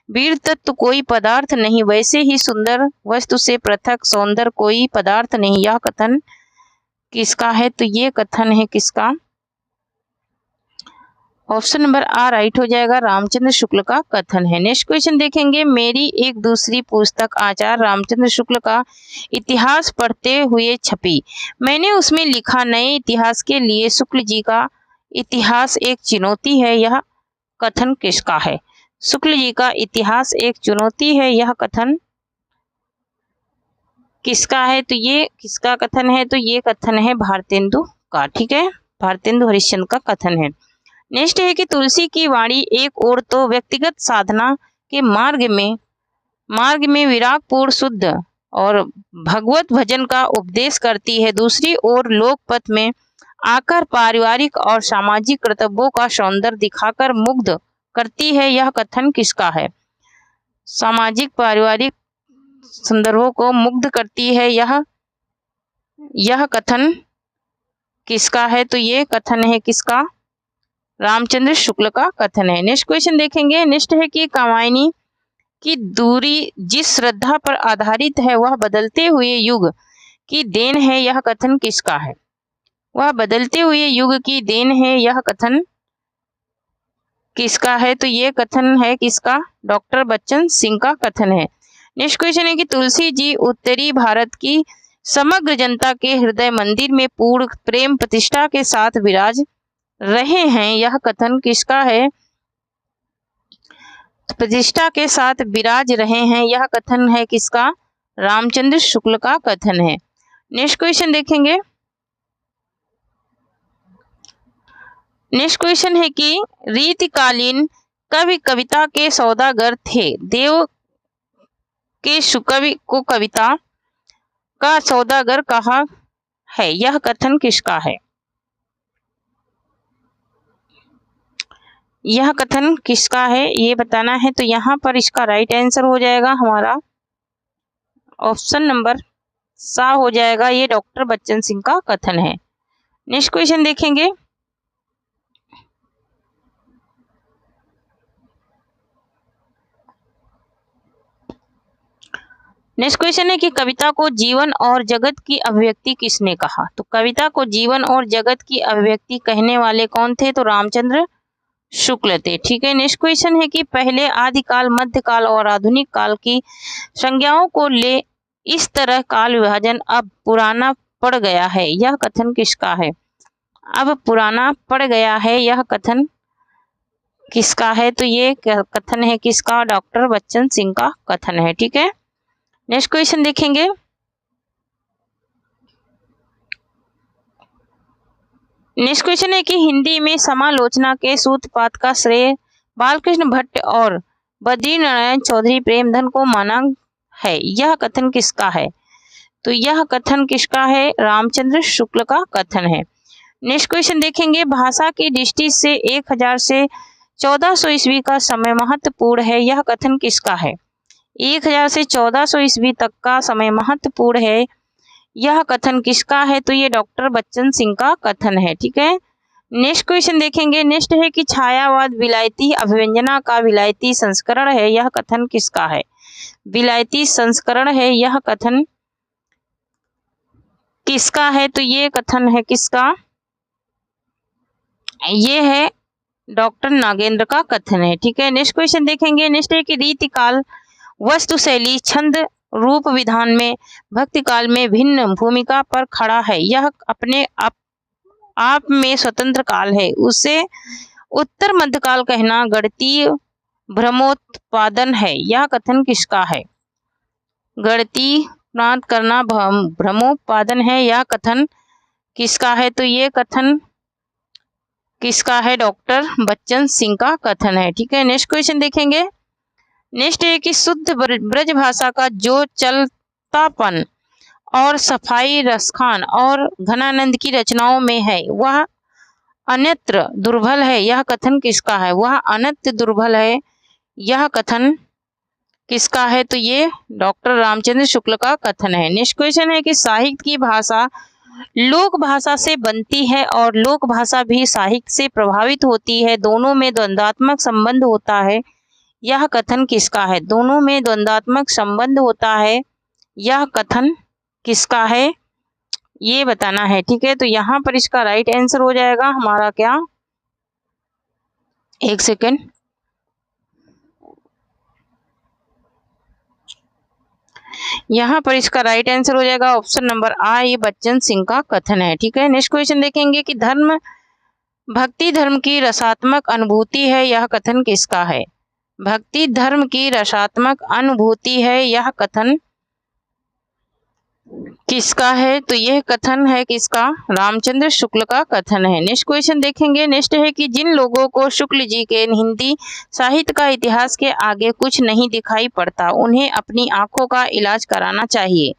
A: वीर तत्व कोई पदार्थ नहीं, वैसे ही सुंदर वस्तु से पृथक सौंदर्य कोई पदार्थ नहीं, यह कथन किसका है? तो ये कथन है किसका? ऑप्शन नंबर आ राइट हो जाएगा, रामचंद्र शुक्ल का कथन है। नेक्स्ट क्वेश्चन देखेंगे। मेरी एक दूसरी पुस्तक आचार्य रामचंद्र शुक्ल का इतिहास पढ़ते हुए छपी, मैंने उसमें लिखा नए इतिहास के लिए शुक्ल जी का इतिहास एक चुनौती है, यह कथन किसका है? शुक्ल जी का इतिहास एक चुनौती है, यह कथन किसका है? तो ये किसका कथन है? तो ये कथन है भारतेंदु का। ठीक है, भारतेंदु हरिश्चंद्र का कथन है। नेक्स्ट है कि तुलसी की वाणी एक ओर तो व्यक्तिगत साधना के मार्ग में विरागपूर्ण शुद्ध और भगवत भजन का उपदेश करती है, दूसरी ओर लोकपथ में आकर पारिवारिक और सामाजिक कर्तव्यों का सौंदर्य दिखाकर मुग्ध करती है, यह कथन किसका है? सामाजिक पारिवारिक संदर्भों को मुग्ध करती है, यह कथन किसका है? तो ये कथन है किसका? रामचंद्र शुक्ल का कथन है। नेक्स्ट क्वेश्चन देखेंगे। नेक्स्ट है कि कामायनी की दूरी जिस श्रद्धा पर आधारित है वह बदलते हुए युग की देन है, यह कथन किसका है? वह बदलते हुए युग की देन है, यह कथन किसका है? तो ये कथन है किसका? डॉक्टर बच्चन सिंह का कथन है। नेक्स्ट क्वेश्चन है कि तुलसी जी उत्तरी भारत की समग्र जनता के हृदय मंदिर में पूर्ण प्रेम प्रतिष्ठा के साथ विराज रहे हैं, यह कथन किसका है? प्रतिष्ठा के साथ विराज रहे हैं, यह कथन है किसका? रामचंद्र शुक्ल का कथन है। नेक्स्ट क्वेश्चन देखेंगे। नेक्स्ट क्वेश्चन है कि रीतिकालीन कवि कविता के सौदागर थे, देव के कवि को कविता का सौदागर कहा है, यह कथन किसका है? यह कथन किसका है ये बताना है। तो यहाँ पर इसका राइट आंसर हो जाएगा हमारा ऑप्शन नंबर सा हो जाएगा, ये डॉक्टर बच्चन सिंह का कथन है। नेक्स्ट क्वेश्चन देखेंगे। नेक्स्ट क्वेश्चन है कि कविता को जीवन और जगत की अभिव्यक्ति किसने कहा? तो कविता को जीवन और जगत की अभिव्यक्ति कहने वाले कौन थे? तो रामचंद्र शुक्ल थे। ठीक है, नेक्स्ट क्वेश्चन है कि पहले आदिकाल, मध्यकाल और आधुनिक काल की संज्ञाओं को ले इस तरह काल विभाजन अब पुराना पड़ गया है, यह कथन किसका है? अब पुराना पड़ गया है, यह कथन किसका है? तो ये कथन है किसका? डॉक्टर बच्चन सिंह का कथन है। ठीक है, नेक्स्ट क्वेश्चन देखेंगे। नेक्स्ट क्वेश्चन है कि हिंदी में समालोचना के सूत्रपात का श्रेय बालकृष्ण भट्ट और बद्रीनारायण चौधरी प्रेमधन को माना है। यह कथन किसका है? तो यह कथन किसका है? रामचंद्र शुक्ल का कथन है। नेक्स्ट क्वेश्चन देखेंगे, भाषा की दृष्टि से 1000 से 1400 ईस्वी का समय महत्वपूर्ण है। यह कथन किसका है? 1000 से 1400 ईस्वी तक का समय महत्वपूर्ण है। यह कथन किसका है? तो ये डॉक्टर बच्चन सिंह का कथन है। ठीक है। नेक्स्ट क्वेश्चन देखेंगे, नेक्स्ट है कि छायावाद विलायती अभिव्यंजना का विलायती संस्करण है। यह कथन किसका है? विलायती संस्करण है। यह कथन किसका है? तो ये कथन है किसका? ये है डॉक्टर नागेंद्र का कथन है। ठीक है। नेक्स्ट क्वेश्चन देखेंगे, नेक्स्ट है कि रीति काल वस्तु शैली छंद रूप विधान में भक्ति काल में भिन्न भूमिका पर खड़ा है। यह अपने आप में स्वतंत्र काल है। उसे उत्तर मध्यकाल कहना गणितीय भ्रमोत्पादन है। यह कथन किसका है? गणितीय प्राप्त करना भ्रमोत्पादन है। यह कथन किसका है? तो ये कथन किसका है? डॉक्टर बच्चन सिंह का कथन है। ठीक है। नेक्स्ट क्वेश्चन देखेंगे, नेक्स्ट है कि शुद्ध ब्रज भाषा का जो चलतापन और सफाई रसखान और घनानंद की रचनाओं में है वह अन्यत्र दुर्बल है। यह कथन किसका है? वह अन्यत्र दुर्बल है। यह कथन किसका है? तो ये डॉक्टर रामचंद्र शुक्ल का कथन है। नेक्स्ट क्वेश्चन है कि साहित्य की भाषा लोक भाषा से बनती है और लोक भाषा भी साहित्य से प्रभावित होती है। दोनों में द्वंद्वात्मक संबंध होता है। यह कथन किसका है? दोनों में द्वंद्वात्मक संबंध होता है। यह कथन किसका है? ये बताना है। ठीक है। तो यहाँ पर इसका राइट आंसर हो जाएगा हमारा क्या? एक सेकेंड, यहाँ पर इसका राइट आंसर हो जाएगा ऑप्शन नंबर आ, ये बच्चन सिंह का कथन है। ठीक है। नेक्स्ट क्वेश्चन देखेंगे कि धर्म भक्ति धर्म की रसात्मक अनुभूति है। यह कथन किसका है? भक्ति धर्म की रसात्मक अनुभूति है। यह कथन किसका है? तो यह कथन है किसका? रामचंद्र शुक्ल का कथन है। नेक्स्ट क्वेश्चन देखेंगे, नेक्स्ट है कि जिन लोगों को शुक्ल जी के हिंदी साहित्य का इतिहास के आगे कुछ नहीं दिखाई पड़ता उन्हें अपनी आंखों का इलाज कराना चाहिए।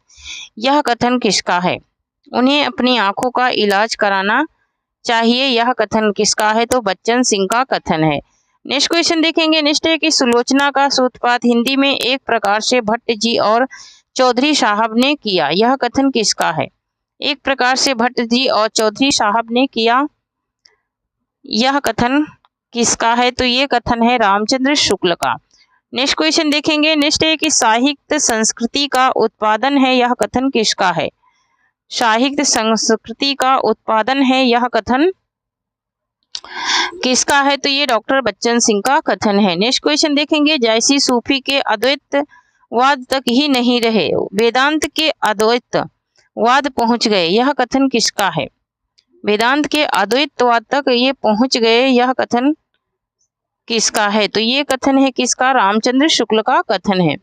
A: यह कथन किसका है? उन्हें अपनी आंखों का इलाज कराना चाहिए। यह कथन किसका है? तो बच्चन सिंह का कथन है। नेक्स्ट क्वेश्चन देखेंगे, नेक्स्ट है कि सुलोचना का सूत्रपात हिंदी में एक प्रकार से भट्ट जी और चौधरी साहब ने किया। यह कथन किसका है? एक प्रकार से भट्ट जी और चौधरी साहब ने किया। यह कथन किसका है? तो ये कथन है रामचंद्र शुक्ल का। नेक्स्ट क्वेश्चन देखेंगे, नेक्स्ट है कि साहित्य संस्कृति का उत्पादन है। यह कथन किसका है? साहित्य संस्कृति का उत्पादन है। यह कथन किसका है? तो ये डॉक्टर बच्चन सिंह का कथन है। नेक्स्ट क्वेश्चन देखेंगे, जैसी सूफी के अद्वैतवाद तक ही नहीं रहे वेदांत के अद्वैतवाद पहुंच गए। यह कथन किसका है? वेदांत के अद्वैतवाद तक ये पहुंच गए। यह कथन किसका है? तो ये कथन है किसका? रामचंद्र शुक्ल का कथन है।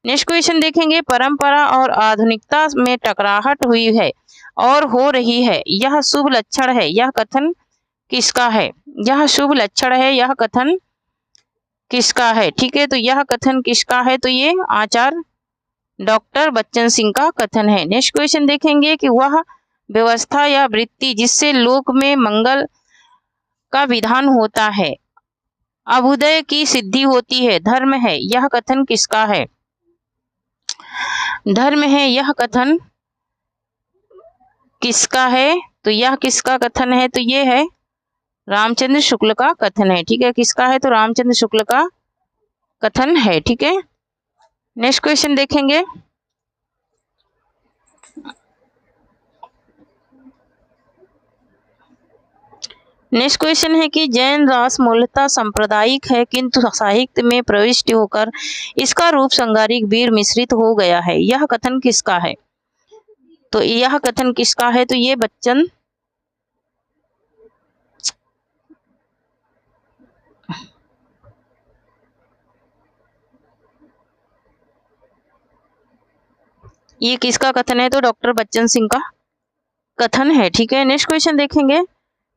A: नेक्स्ट क्वेश्चन देखेंगे, परंपरा और आधुनिकता में टकराहट हुई है और हो रही है, यह शुभ लक्षण है। यह कथन किसका है? यह शुभ लक्षण है। यह कथन किसका है? ठीक है। तो यह कथन किसका है? तो ये आचार्य डॉक्टर बच्चन सिंह का कथन है। नेक्स्ट क्वेश्चन देखेंगे कि वह व्यवस्था या वृत्ति जिससे लोक में मंगल का विधान होता है, अभ्युदय की सिद्धि होती है, धर्म है। यह कथन किसका है? धर्म है। यह कथन किसका है? तो यह किसका कथन है? तो ये है रामचंद्र शुक्ल का कथन है। ठीक है। किसका है? तो रामचंद्र शुक्ल का कथन है। ठीक है। नेक्स्ट क्वेश्चन देखेंगे, नेक्स्ट क्वेश्चन है कि जैन रास मूलतः सांप्रदायिक है किंतु साहित्य में प्रविष्ट होकर इसका रूप संगारिक वीर मिश्रित हो गया है। यह कथन किसका है? तो यह कथन किसका है? तो ये बच्चन ये किसका कथन है? तो डॉक्टर बच्चन सिंह का कथन है। ठीक है। नेक्स्ट क्वेश्चन देखेंगे,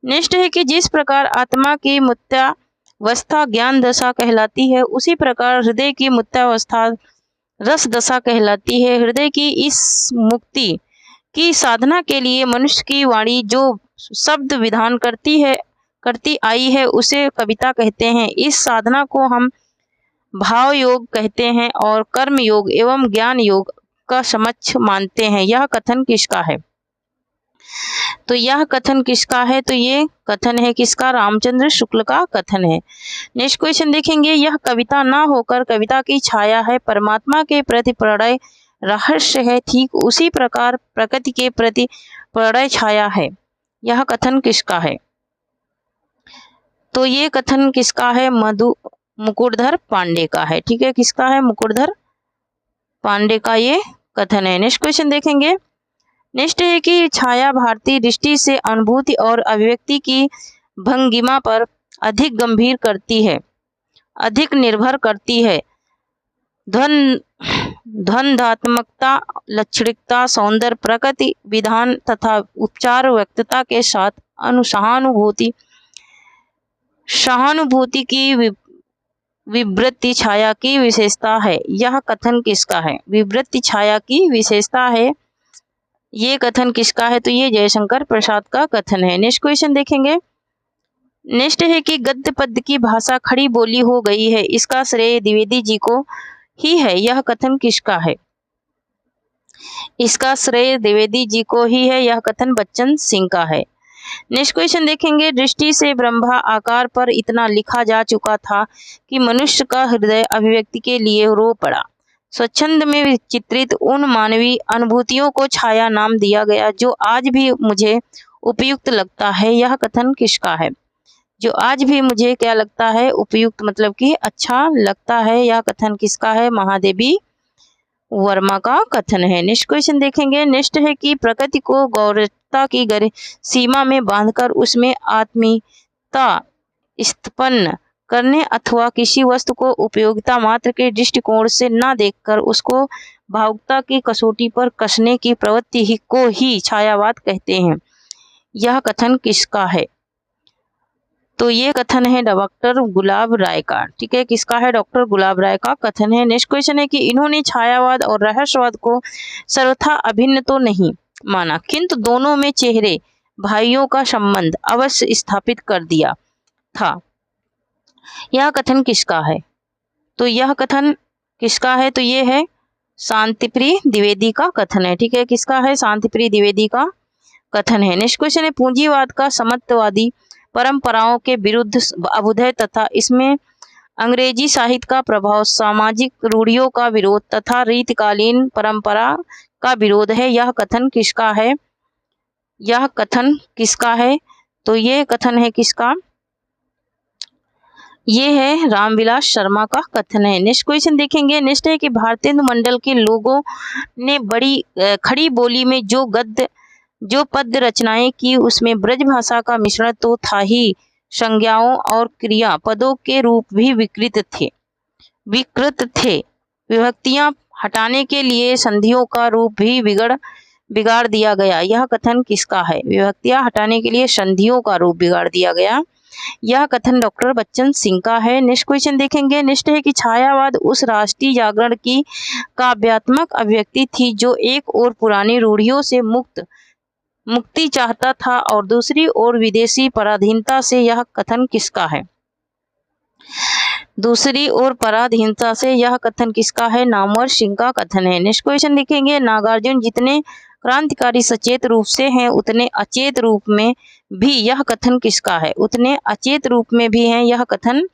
A: नेक्स्ट है कि जिस प्रकार आत्मा की मुक्तावस्था ज्ञान दशा कहलाती है, उसी प्रकार हृदय की मुक्तावस्था रस दशा कहलाती है। हृदय की इस मुक्ति की साधना के लिए मनुष्य की वाणी जो शब्द विधान करती आई है, उसे कविता कहते हैं। इस साधना को हम भाव योग कहते हैं और कर्म योग एवं ज्ञान योग का समक्ष मानते हैं। यह कथन किसका है? तो यह कथन किसका है? तो ये कथन है किसका? रामचंद्र शुक्ल का कथन है। नेक्स्ट क्वेश्चन देखेंगे, यह कविता ना होकर कविता की छाया है, परमात्मा के प्रति प्रणय रहस्य है, ठीक उसी प्रकार प्रकृति के प्रति प्रणय छाया है। यह कथन किसका है? तो ये कथन किसका है? मुकुटधर पांडे का है। ठीक है, किसका है? मुकुटधर पांडे का ये कथन है। नेक्स्ट क्वेश्चन देखेंगे, नेक्स्ट है कि छाया भारतीय दृष्टि से अनुभूति और अभिव्यक्ति की भंगिमा पर अधिक गंभीर करती है, अधिक निर्भर करती है। ध्वन्यात्मकता, लक्षणिकता, सौंदर्य, प्रकृति विधान तथा उपचार व्यक्तता के साथ सहानुभूति की विवृत्ति छाया की विशेषता है। यह कथन किसका है? विवृत्ति छाया की विशेषता है। ये कथन किसका है? तो ये जयशंकर प्रसाद का कथन है। नेक्स्ट क्वेश्चन देखेंगे, नेक्स्ट है कि गद्य पद्य की भाषा खड़ी बोली हो गई है, इसका श्रेय द्विवेदी जी को ही है। यह कथन किसका है? इसका श्रेय द्विवेदी जी को ही है। यह कथन बच्चन सिंह का है। नेक्स्ट क्वेश्चन देखेंगे, दृष्टि से ब्रह्मा आकार पर इतना लिखा जा चुका था कि मनुष्य का हृदय अभिव्यक्ति के लिए रो पड़ा। स्वच्छंद में चित्रित उन मानवीय अनुभूतियों को छाया नाम दिया गया जो आज भी मुझे उपयुक्त लगता है। यह कथन किसका है? जो आज भी मुझे क्या लगता है? उपयुक्त मतलब कि अच्छा लगता है। यह कथन किसका है? महादेवी वर्मा का कथन है। नेक्स्ट क्वेश्चन देखेंगे, नेक्स्ट है कि प्रकृति को गौरवता की सीमा में बांधकर उसमें आत्मीयता उत्पन्न करने अथवा किसी वस्तु को उपयोगिता मात्र के दृष्टिकोण से न देखकर उसको भावुकता की कसौटी पर कसने की प्रवृत्ति को ही छायावाद कहते हैं। यह कथन किसका है? तो ये कथन है डॉक्टर गुलाब राय का। ठीक है, किसका है? डॉक्टर गुलाब राय का कथन है। नेक्स्ट क्वेश्चन है कि इन्होंने छायावाद और रहस्यवाद को सर्वथा अभिन्न तो नहीं माना, किंतु दोनों में चेहरे भाइयों का संबंध अवश्य स्थापित कर दिया था। यह कथन किसका है? तो यह कथन किसका है? तो ये है शांतिप्रिय द्विवेदी का कथन है। ठीक है, किसका है? शांतिप्रिय द्विवेदी का कथन है। नेक्स्ट क्वेश्चन है, पूंजीवाद का समत्ववादी परंपराओं के विरुद्ध अभ्युदय तथा इसमें अंग्रेजी साहित्य का प्रभाव, सामाजिक रूढ़ियों का विरोध तथा रीतिकालीन परंपरा का विरोध है। यह कथन किसका है? यह कथन किसका है? तो ये कथन है किसका? ये है रामविलास शर्मा का कथन है। नेक्स्ट क्वेश्चन देखेंगे, नेक्स्ट है कि भारतेंदु मंडल के लोगों ने बड़ी खड़ी बोली में जो पद्य रचनाएं की, उसमें ब्रज भाषा का मिश्रण तो था ही, संज्ञाओं और क्रिया पदों के रूप भी विकृत थे। विभक्तियां हटाने के लिए संधियों का रूप भी बिगाड़ दिया गया। यह कथन किसका है? विभक्तियां हटाने के लिए संधियों का रूप बिगाड़ दिया गया। यह कथन डॉक्टर बच्चन सिंह का है। नेक्स्ट क्वेश्चन देखेंगे, नेक्स्ट है कि छायावाद उस राष्ट्रीय जागरण की काव्यात्मक अभिव्यक्ति थी जो एक ओर पुरानी रूढ़ियों से मुक्ति चाहता था और दूसरी ओर विदेशी पराधीनता से। यह कथन किसका है? दूसरी ओर पराधीनता से। यह कथन किसका है? नामवर सिंह का कथन है। नेक्स्ट क्वेश्चन देखेंगे, नागार्जुन जितने क्रांतिकारी सचेत रूप से हैं उतने अचेत रूप में भी। यह कथन किसका है? उतने अचेत रूप में भी हैं। यह कथन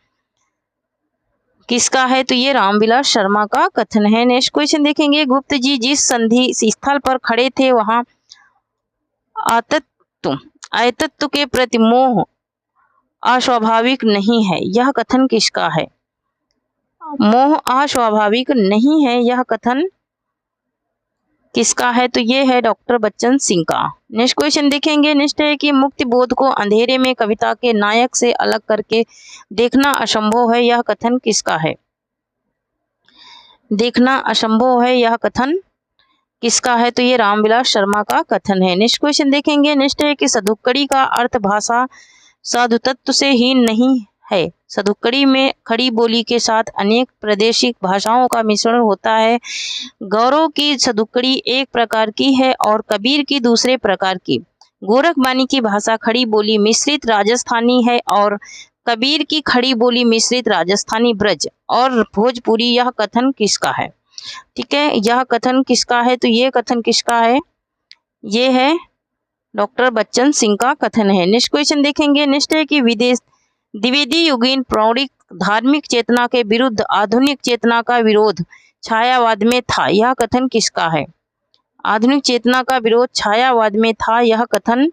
A: किसका है? तो ये रामविलास शर्मा का कथन है। नेक्स्ट क्वेश्चन देखेंगे, गुप्त जी जिस संधि स्थल पर खड़े थे वहां अतत्व के प्रति मोह अस्वाभाविक नहीं है। यह कथन किसका है? मोह अस्वाभाविक नहीं है। यह कथन किसका है? तो ये है डॉक्टर बच्चन सिंह का। नेक्स्ट क्वेश्चन देखेंगे, नेक्स्ट है कि मुक्ति बोध को अंधेरे में कविता के नायक से अलग करके देखना असंभव है। यह कथन किसका है? देखना असंभव है। यह कथन किसका है? तो ये रामविलास शर्मा का कथन है। नेक्स्ट क्वेश्चन देखेंगे। नेक्स्ट है कि सदुक्कड़ी का अर्थ भाषा साधु तत्व से हीन नहीं है। सदुक्कड़ी में खड़ी बोली के साथ अनेक प्रादेशिक भाषाओं का मिश्रण होता है। गौरव की सदुक्कड़ी एक प्रकार की है और कबीर की दूसरे प्रकार की। गोरखबानी की भाषा खड़ी बोली मिश्रित राजस्थानी है और कबीर की खड़ी बोली मिश्रित राजस्थानी ब्रज और भोजपुरी। यह कथन किसका है? ठीक है, यह कथन किसका है? तो ये कथन किसका है? ये है डॉक्टर बच्चन सिंह का कथन है। नेक्स्ट क्वेश्चन देखेंगे। नेक्स्ट है कि द्विवेदी युगीन पौराणिक धार्मिक चेतना के विरुद्ध आधुनिक चेतना का विरोध छायावाद में था। यह कथन किसका है? आधुनिक चेतना का विरोध छायावाद में था। यह कथन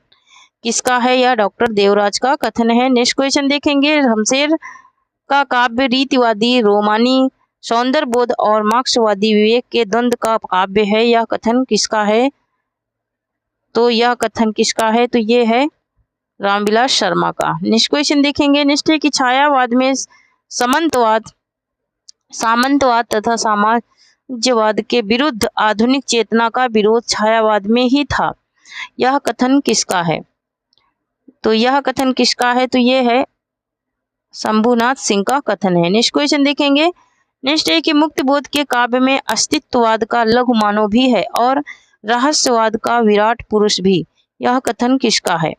A: किसका है? यह डॉक्टर देवराज का कथन है। नेक्स्ट क्वेश्चन देखेंगे। शमशेर का काव्य रीतिवादी रोमानी सौंदर्यबोध और मार्क्सवादी विवेक के द्वंद्व का काव्य है। यह कथन किसका है? तो यह कथन किसका है? तो ये है रामविलास शर्मा का। नेक्स्ट क्वेश्चन देखेंगे। नेक्स्ट है कि छायावाद में सामंतवाद तथा साम्राज्यवाद के विरुद्ध आधुनिक चेतना का विरोध छायावाद में ही था। यह कथन किसका है? तो यह कथन किसका है? तो ये है शंभुनाथ सिंह का कथन है। नेक्स्ट क्वेश्चन देखेंगे। नेक्स्ट है कि मुक्त बोध के काव्य में अस्तित्ववाद का लघु मानव भी है और रहस्यवाद का विराट पुरुष भी। यह कथन किसका है?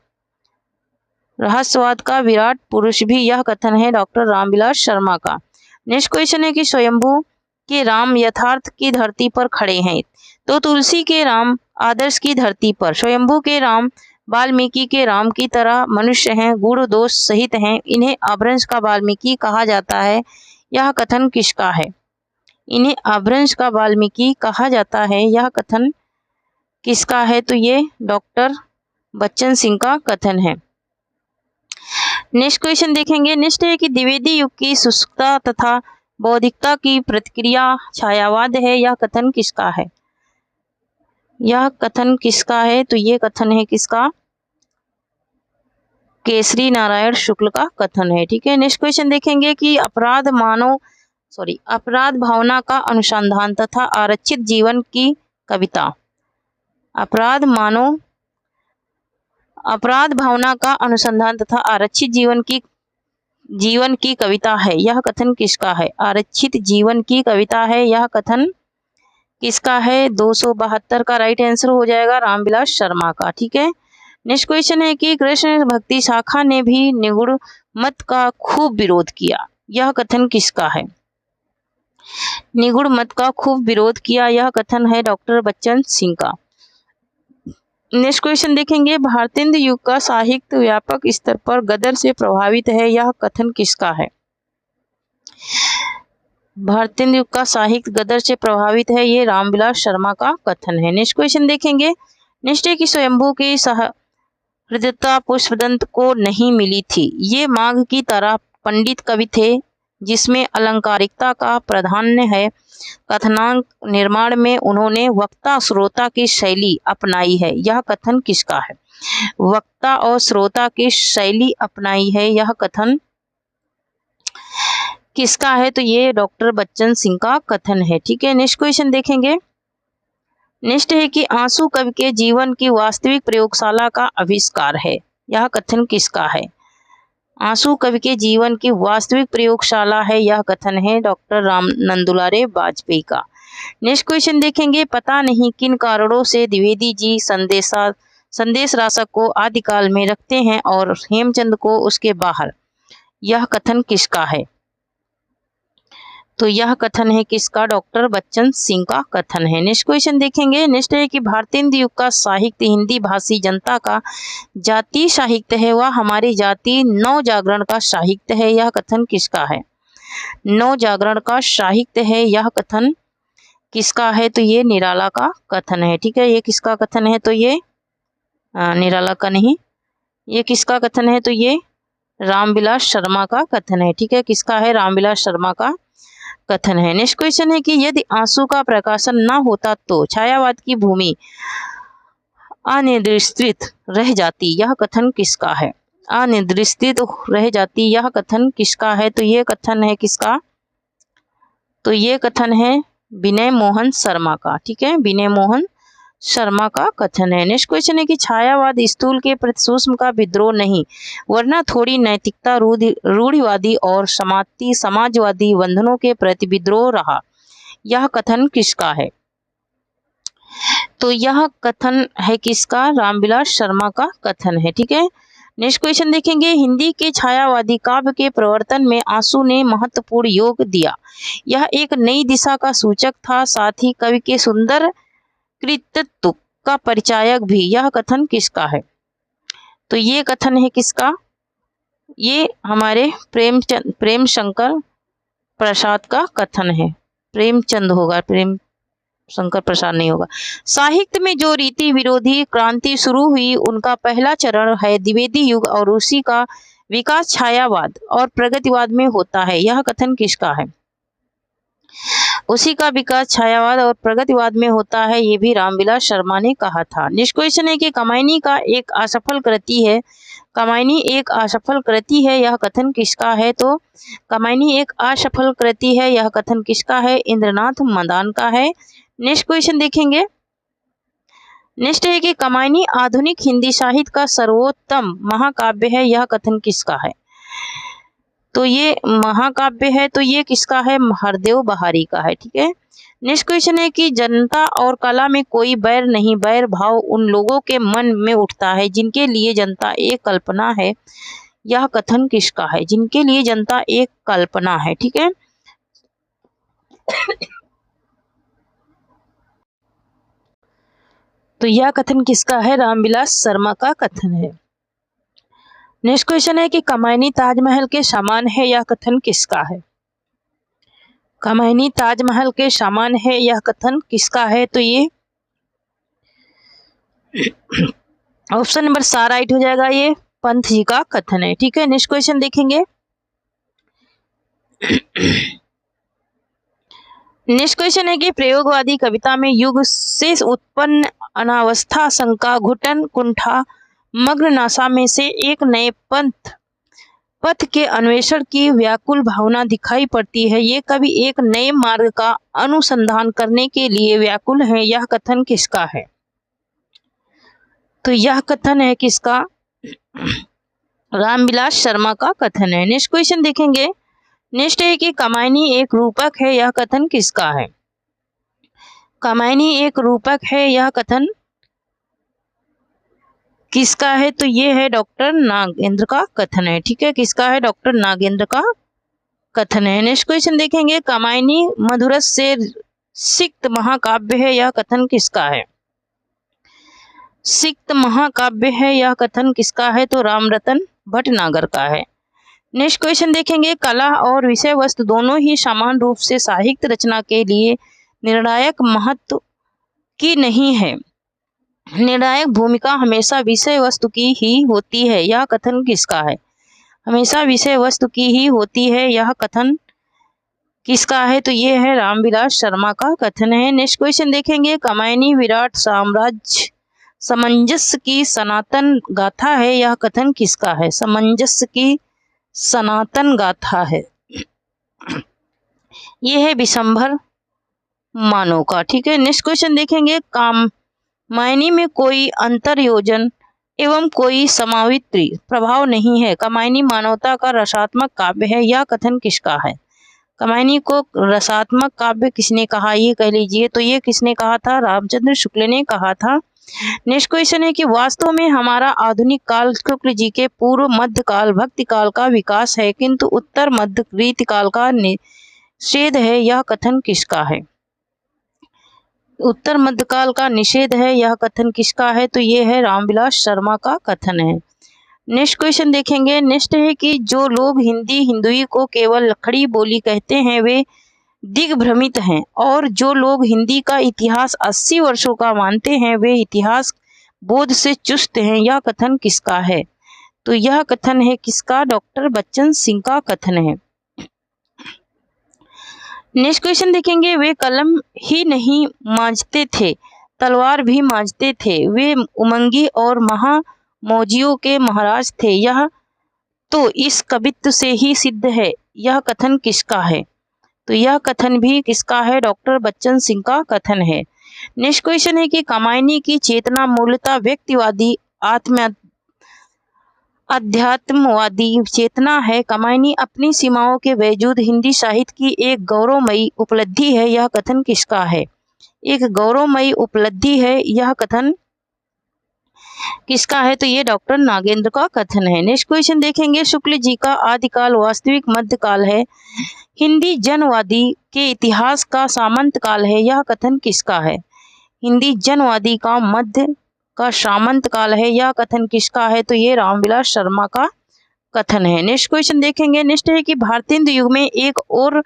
A: रहस्यवाद का विराट पुरुष भी। यह कथन है डॉक्टर रामविलास शर्मा का। नेक्स्ट क्वेश्चन है कि स्वयंभू के राम यथार्थ की धरती पर खड़े हैं तो तुलसी के राम आदर्श की धरती पर। स्वयंभू के राम वाल्मीकि के राम की तरह मनुष्य हैं, गुण दोष सहित हैं, इन्हें अपभ्रंश का वाल्मीकि कहा जाता है। यह कथन किसका है? इन्हें अपभ्रंश का वाल्मीकि कहा जाता है। यह कथन किसका है? तो ये डॉक्टर बच्चन सिंह का कथन है। नेक्स्ट क्वेश्चन देखेंगे। नेक्स्ट है कि द्विवेदी युग की शुष्कता तथा बौद्धिकता की प्रतिक्रिया छायावाद है। यह कथन किसका है? यह कथन किसका है? तो ये कथन है किसका? केसरी नारायण शुक्ल का कथन है। ठीक है, नेक्स्ट क्वेश्चन देखेंगे कि अपराध भावना का अनुसंधान तथा आरक्षित जीवन की कविता। अपराध भावना का अनुसंधान तथा आरक्षित जीवन की कविता है। यह कथन किसका है? आरक्षित जीवन की कविता है। यह कथन किसका है? 272 का राइट आंसर हो जाएगा रामविलास शर्मा का। ठीक है, नेक्स्ट क्वेश्चन है कि कृष्ण भक्ति शाखा ने भी निगूढ़ मत का खूब विरोध किया। यह कथन किसका है? निगूढ़ मत का खूब विरोध किया। यह कथन है डॉक्टर बच्चन सिंह का। नेक्स्ट क्वेश्चन देखेंगे। भारतेंदु युग का साहित्य व्यापक स्तर पर गदर से प्रभावित है। यह कथन किसका है? भारतेंदु युग का साहित्य गदर से प्रभावित है। ये रामविलास शर्मा का कथन है। नेक्स्ट क्वेश्चन देखेंगे। नेक्स्ट है कि स्वयंभू की हृदयता पुष्पदंत को नहीं मिली थी। ये माघ की तरह पंडित कवि थे जिसमें अलंकारिकता का प्राधान्य है। कथनांक निर्माण में उन्होंने वक्ता श्रोता की शैली अपनाई है। यह कथन किसका है? वक्ता और श्रोता की शैली अपनाई है। यह कथन किसका है? तो ये डॉक्टर बच्चन सिंह का कथन है। ठीक है, नेक्स्ट क्वेश्चन देखेंगे। नेक्स्ट है कि आंसू कवि के जीवन की वास्तविक प्रयोगशाला का आविष्कार है। यह कथन किसका है? आंसू कवि के जीवन की वास्तविक प्रयोगशाला है। यह कथन है डॉक्टर रामानंद दुलारे वाजपेयी का। नेक्स्ट क्वेश्चन देखेंगे। पता नहीं किन कारणों से द्विवेदी जी संदेश राशक को आदिकाल में रखते हैं और हेमचंद को उसके बाहर। यह कथन किसका है? तो यह कथन है किसका? डॉक्टर बच्चन सिंह का कथन है। नेक्स्ट क्वेश्चन देखेंगे। नेक्स्ट है कि भारतेंदु युग का साहित्य हिंदी भाषी जनता का जातीय साहित्य है। वह हमारी जाति नव जागरण का साहित्य है। यह कथन किसका है? नव जागरण का साहित्य है। यह कथन किसका है? तो ये निराला का कथन है। ठीक है, ये किसका कथन है? तो ये निराला का नहीं, ये किसका कथन है? तो ये रामविलास शर्मा का कथन है। ठीक है, किसका है? रामविलास शर्मा का कथन है। नेक्स्ट क्वेश्चन है कि यदि आंसू का प्रकाशन न होता तो छायावाद की भूमि अनिर्दिष्ट रह जाती। यह कथन किसका है? अनिर्दिष्ट रह जाती। यह कथन किसका है? तो ये कथन है किसका? तो ये कथन है विनय मोहन शर्मा का। ठीक है, विनय मोहन शर्मा का कथन है। नेक्स्ट क्वेश्चन है कि छायावाद स्थूल के प्रति सूक्ष्म का विद्रोह नहीं, वरना थोड़ी नैतिकता रूढ़िवादी और समाजवादी बंधनों के प्रति विद्रोह रहा। यह कथन किसका है? तो यह कथन है किसका? रामविलास शर्मा का कथन है। ठीक है, नेक्स्ट क्वेश्चन देखेंगे। हिंदी के छायावादी काव्य के प्रवर्तन में आंसू ने महत्वपूर्ण योग दिया। यह एक नई दिशा का सूचक था, साथ ही कवि के सुंदर कृतित्व का परिचायक भी। यह कथन किसका है? तो ये कथन है किसका? ये हमारे प्रेम शंकर प्रसाद का कथन है। प्रेमचंद होगा, प्रेम शंकर प्रसाद नहीं होगा। साहित्य में जो रीति विरोधी क्रांति शुरू हुई उनका पहला चरण है द्विवेदी युग, और उसी का विकास छायावाद और प्रगतिवाद में होता है। यह कथन किसका है? उसी का विकास छायावाद और प्रगतिवाद में होता है, ये भी रामविलास शर्मा ने कहा था। नेक्स्ट क्वेश्चन है कि कमायनी का एक असफल कृति है। कमायनी एक असफल कृति है, यह कथन किसका है? तो कमायनी एक असफल कृति है, यह कथन किसका है? इंद्रनाथ मदान का है। नेक्स्ट क्वेश्चन देखेंगे। नेक्स्ट है कि कमायनी आधुनिक हिंदी साहित्य का सर्वोत्तम महाकाव्य है, यह कथन किसका है? तो ये महाकाव्य है, तो ये किसका है? हरदेव बहारी का है। ठीक है, नेक्स्ट क्वेश्चन है कि जनता और कला में कोई बैर नहीं, बैर भाव उन लोगों के मन में उठता है जिनके लिए जनता एक कल्पना है। यह कथन किसका है? जिनके लिए जनता एक कल्पना है। ठीक है, तो यह कथन किसका है? रामविलास शर्मा का कथन है। नेक्स्ट क्वेश्चन है कि कमायनी ताजमहल के समान है, यह कथन किसका है? कमायनी ताजमहल के समान है, यह कथन किसका है? तो ये ऑप्शन नंबर 4 राइट हो जाएगा, ये पंत जी का कथन है। ठीक है, नेक्स्ट क्वेश्चन देखेंगे। नेक्स्ट क्वेश्चन है कि प्रयोगवादी कविता में युग से उत्पन्न अनावस्था, शंका, घुटन, कुंठा, मग्न नासा में से एक नए पथ के अन्वेषण की व्याकुल भावना दिखाई पड़ती है। ये कवि एक नए मार्ग का अनुसंधान करने के लिए व्याकुल है। यह कथन किसका है? तो यह कथन है किसका? रामविलास शर्मा का कथन है। नेक्स्ट क्वेश्चन देखेंगे। नेक्स्ट है कि कमायनी एक रूपक है, यह कथन किसका है? कमायनी एक रूपक है, यह कथन किसका है? तो ये है डॉक्टर नागेंद्र का कथन है। ठीक है, किसका है? डॉक्टर नागेंद्र का कथन है। नेक्स्ट क्वेश्चन देखेंगे। कमायनी मधुरस से सिक्त महाकाव्य है, यह कथन किसका है? सिक्त महाकाव्य है, यह कथन किसका है? तो रामरतन भटनागर का है। नेक्स्ट क्वेश्चन देखेंगे। कला और विषय वस्तु दोनों ही समान रूप से साहित्य रचना के लिए निर्णायक महत्व की नहीं है। निर्णायक भूमिका हमेशा विषय वस्तु की ही होती है। यह कथन किसका है? हमेशा विषय वस्तु की ही होती है, यह कथन किसका है? तो ये है रामविलास शर्मा का कथन है। नेक्स्ट क्वेश्चन देखेंगे। कमायनी विराट साम्राज्य सामंजस्य की सनातन गाथा है, यह कथन किसका है? सामंजस्य की सनातन गाथा है, यह है विशंभर मानव का। ठीक है, नेक्स्ट क्वेश्चन देखेंगे। कमायनी में कोई अंतर्योजन एवं कोई समावित्री प्रभाव नहीं है। कमायनी मानवता का रसात्मक काव्य है, यह कथन किसका है? कमायनी को रसात्मक काव्य किसने कहा? ये कह लीजिए, तो ये किसने कहा था? रामचंद्र शुक्ल ने कहा था। नेक्स्ट क्वेश्चन है कि वास्तव में हमारा आधुनिक काल शुक्ल जी के पूर्व मध्यकाल भक्ति काल का विकास है, किंतु उत्तर मध्य रीति काल का निषेध है। यह कथन किसका है? उत्तर मध्यकाल का निषेध है, यह कथन किसका है? तो ये है रामविलास शर्मा का कथन है। नेक्स्ट क्वेश्चन देखेंगे। नेक्स्ट है कि जो लोग हिंदुई को केवल लखड़ी बोली कहते हैं वे दिग्भ्रमित हैं, और जो लोग हिंदी का इतिहास 80 वर्षों का मानते हैं वे इतिहास बोध से चुस्त हैं। यह कथन किसका है? तो यह कथन है किसका? डॉक्टर बच्चन सिंह का कथन है। नेक्स्ट क्वेश्चन देखेंगे। वे कलम ही नहीं मांझते थे, तलवार भी मांझते थे, वे उमंगी और महामौजियों के महाराज थे। यह तो इस कवित्व से ही सिद्ध है। यह कथन किसका है? तो यह कथन भी किसका है? डॉक्टर बच्चन सिंह का कथन है। नेक्स्ट क्वेश्चन है कि कामायनी की चेतना मूलतः व्यक्तिवादी अध्यात्मवादी चेतना है। कामायनी अपनी सीमाओं के बावजूद हिंदी साहित्य की एक गौरवमयी उपलब्धि है। यह कथन किसका है? एक गौरवमयी उपलब्धि है, यह कथन किसका है? तो ये डॉक्टर नागेंद्र का कथन है। नेक्स्ट क्वेश्चन देखेंगे, शुक्ल जी का आदिकाल वास्तविक मध्यकाल है, हिंदी जनवादी के इतिहास का सामंत काल है। यह कथन किसका है? हिंदी जनवादी का मध्य का सामंत काल है। यह कथन किसका है? तो ये रामविलास शर्मा का कथन है। नेक्स्ट क्वेश्चन देखेंगे, नेक्स्ट है कि भारतेंदु युग में एक और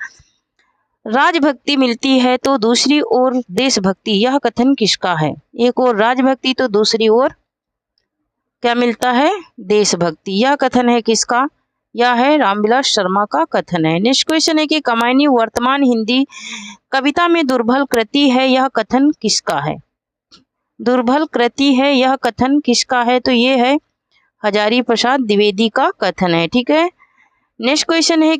A: राजभक्ति मिलती है तो दूसरी ओर देशभक्ति। यह कथन किसका है? एक और राजभक्ति तो दूसरी ओर क्या मिलता है? देशभक्ति। यह कथन है किसका? यह है रामविलास शर्मा का कथन है। नेक्स्ट क्वेश्चन है कि कामायनी वर्तमान हिंदी कविता में दुर्बल कृति है। यह कथन किसका है? दुर्बल कृति है, यह कथन किसका है? तो ये है हजारी प्रसाद द्विवेदी का कथन है। ठीक है। नेक्स्ट क्वेश्चन है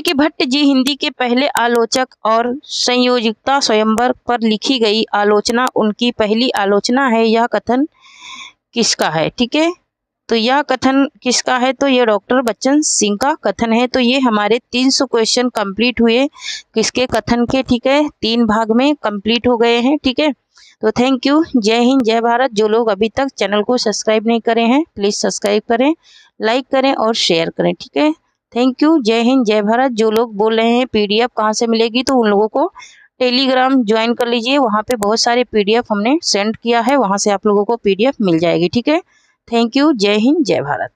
A: कि भट्ट जी हिंदी के पहले आलोचक और संयोजिकता स्वयंवर पर लिखी गई आलोचना उनकी पहली आलोचना है। यह कथन किसका है? ठीक है, तो यह कथन किसका है? तो ये डॉक्टर बच्चन सिंह का कथन है। तो ये हमारे 300 क्वेश्चन कंप्लीट हुए किसके कथन के। ठीक है, 3 भाग में कंप्लीट हो गए हैं। ठीक है, तो थैंक यू। जय हिंद, जय भारत। जो लोग अभी तक चैनल को सब्सक्राइब नहीं करे हैं प्लीज़ सब्सक्राइब करें, लाइक करें और शेयर करें। ठीक है, थैंक यू। जय हिंद, जय भारत। जो लोग बोल रहे हैं पीडीएफ कहाँ से मिलेगी, तो उन लोगों को टेलीग्राम ज्वाइन कर लीजिए। वहाँ पे बहुत सारे पीडीएफ हमने सेंड किया है, वहाँ से आप लोगों को पीडीएफ मिल जाएगी। ठीक है, थैंक यू। जय हिंद, जय भारत।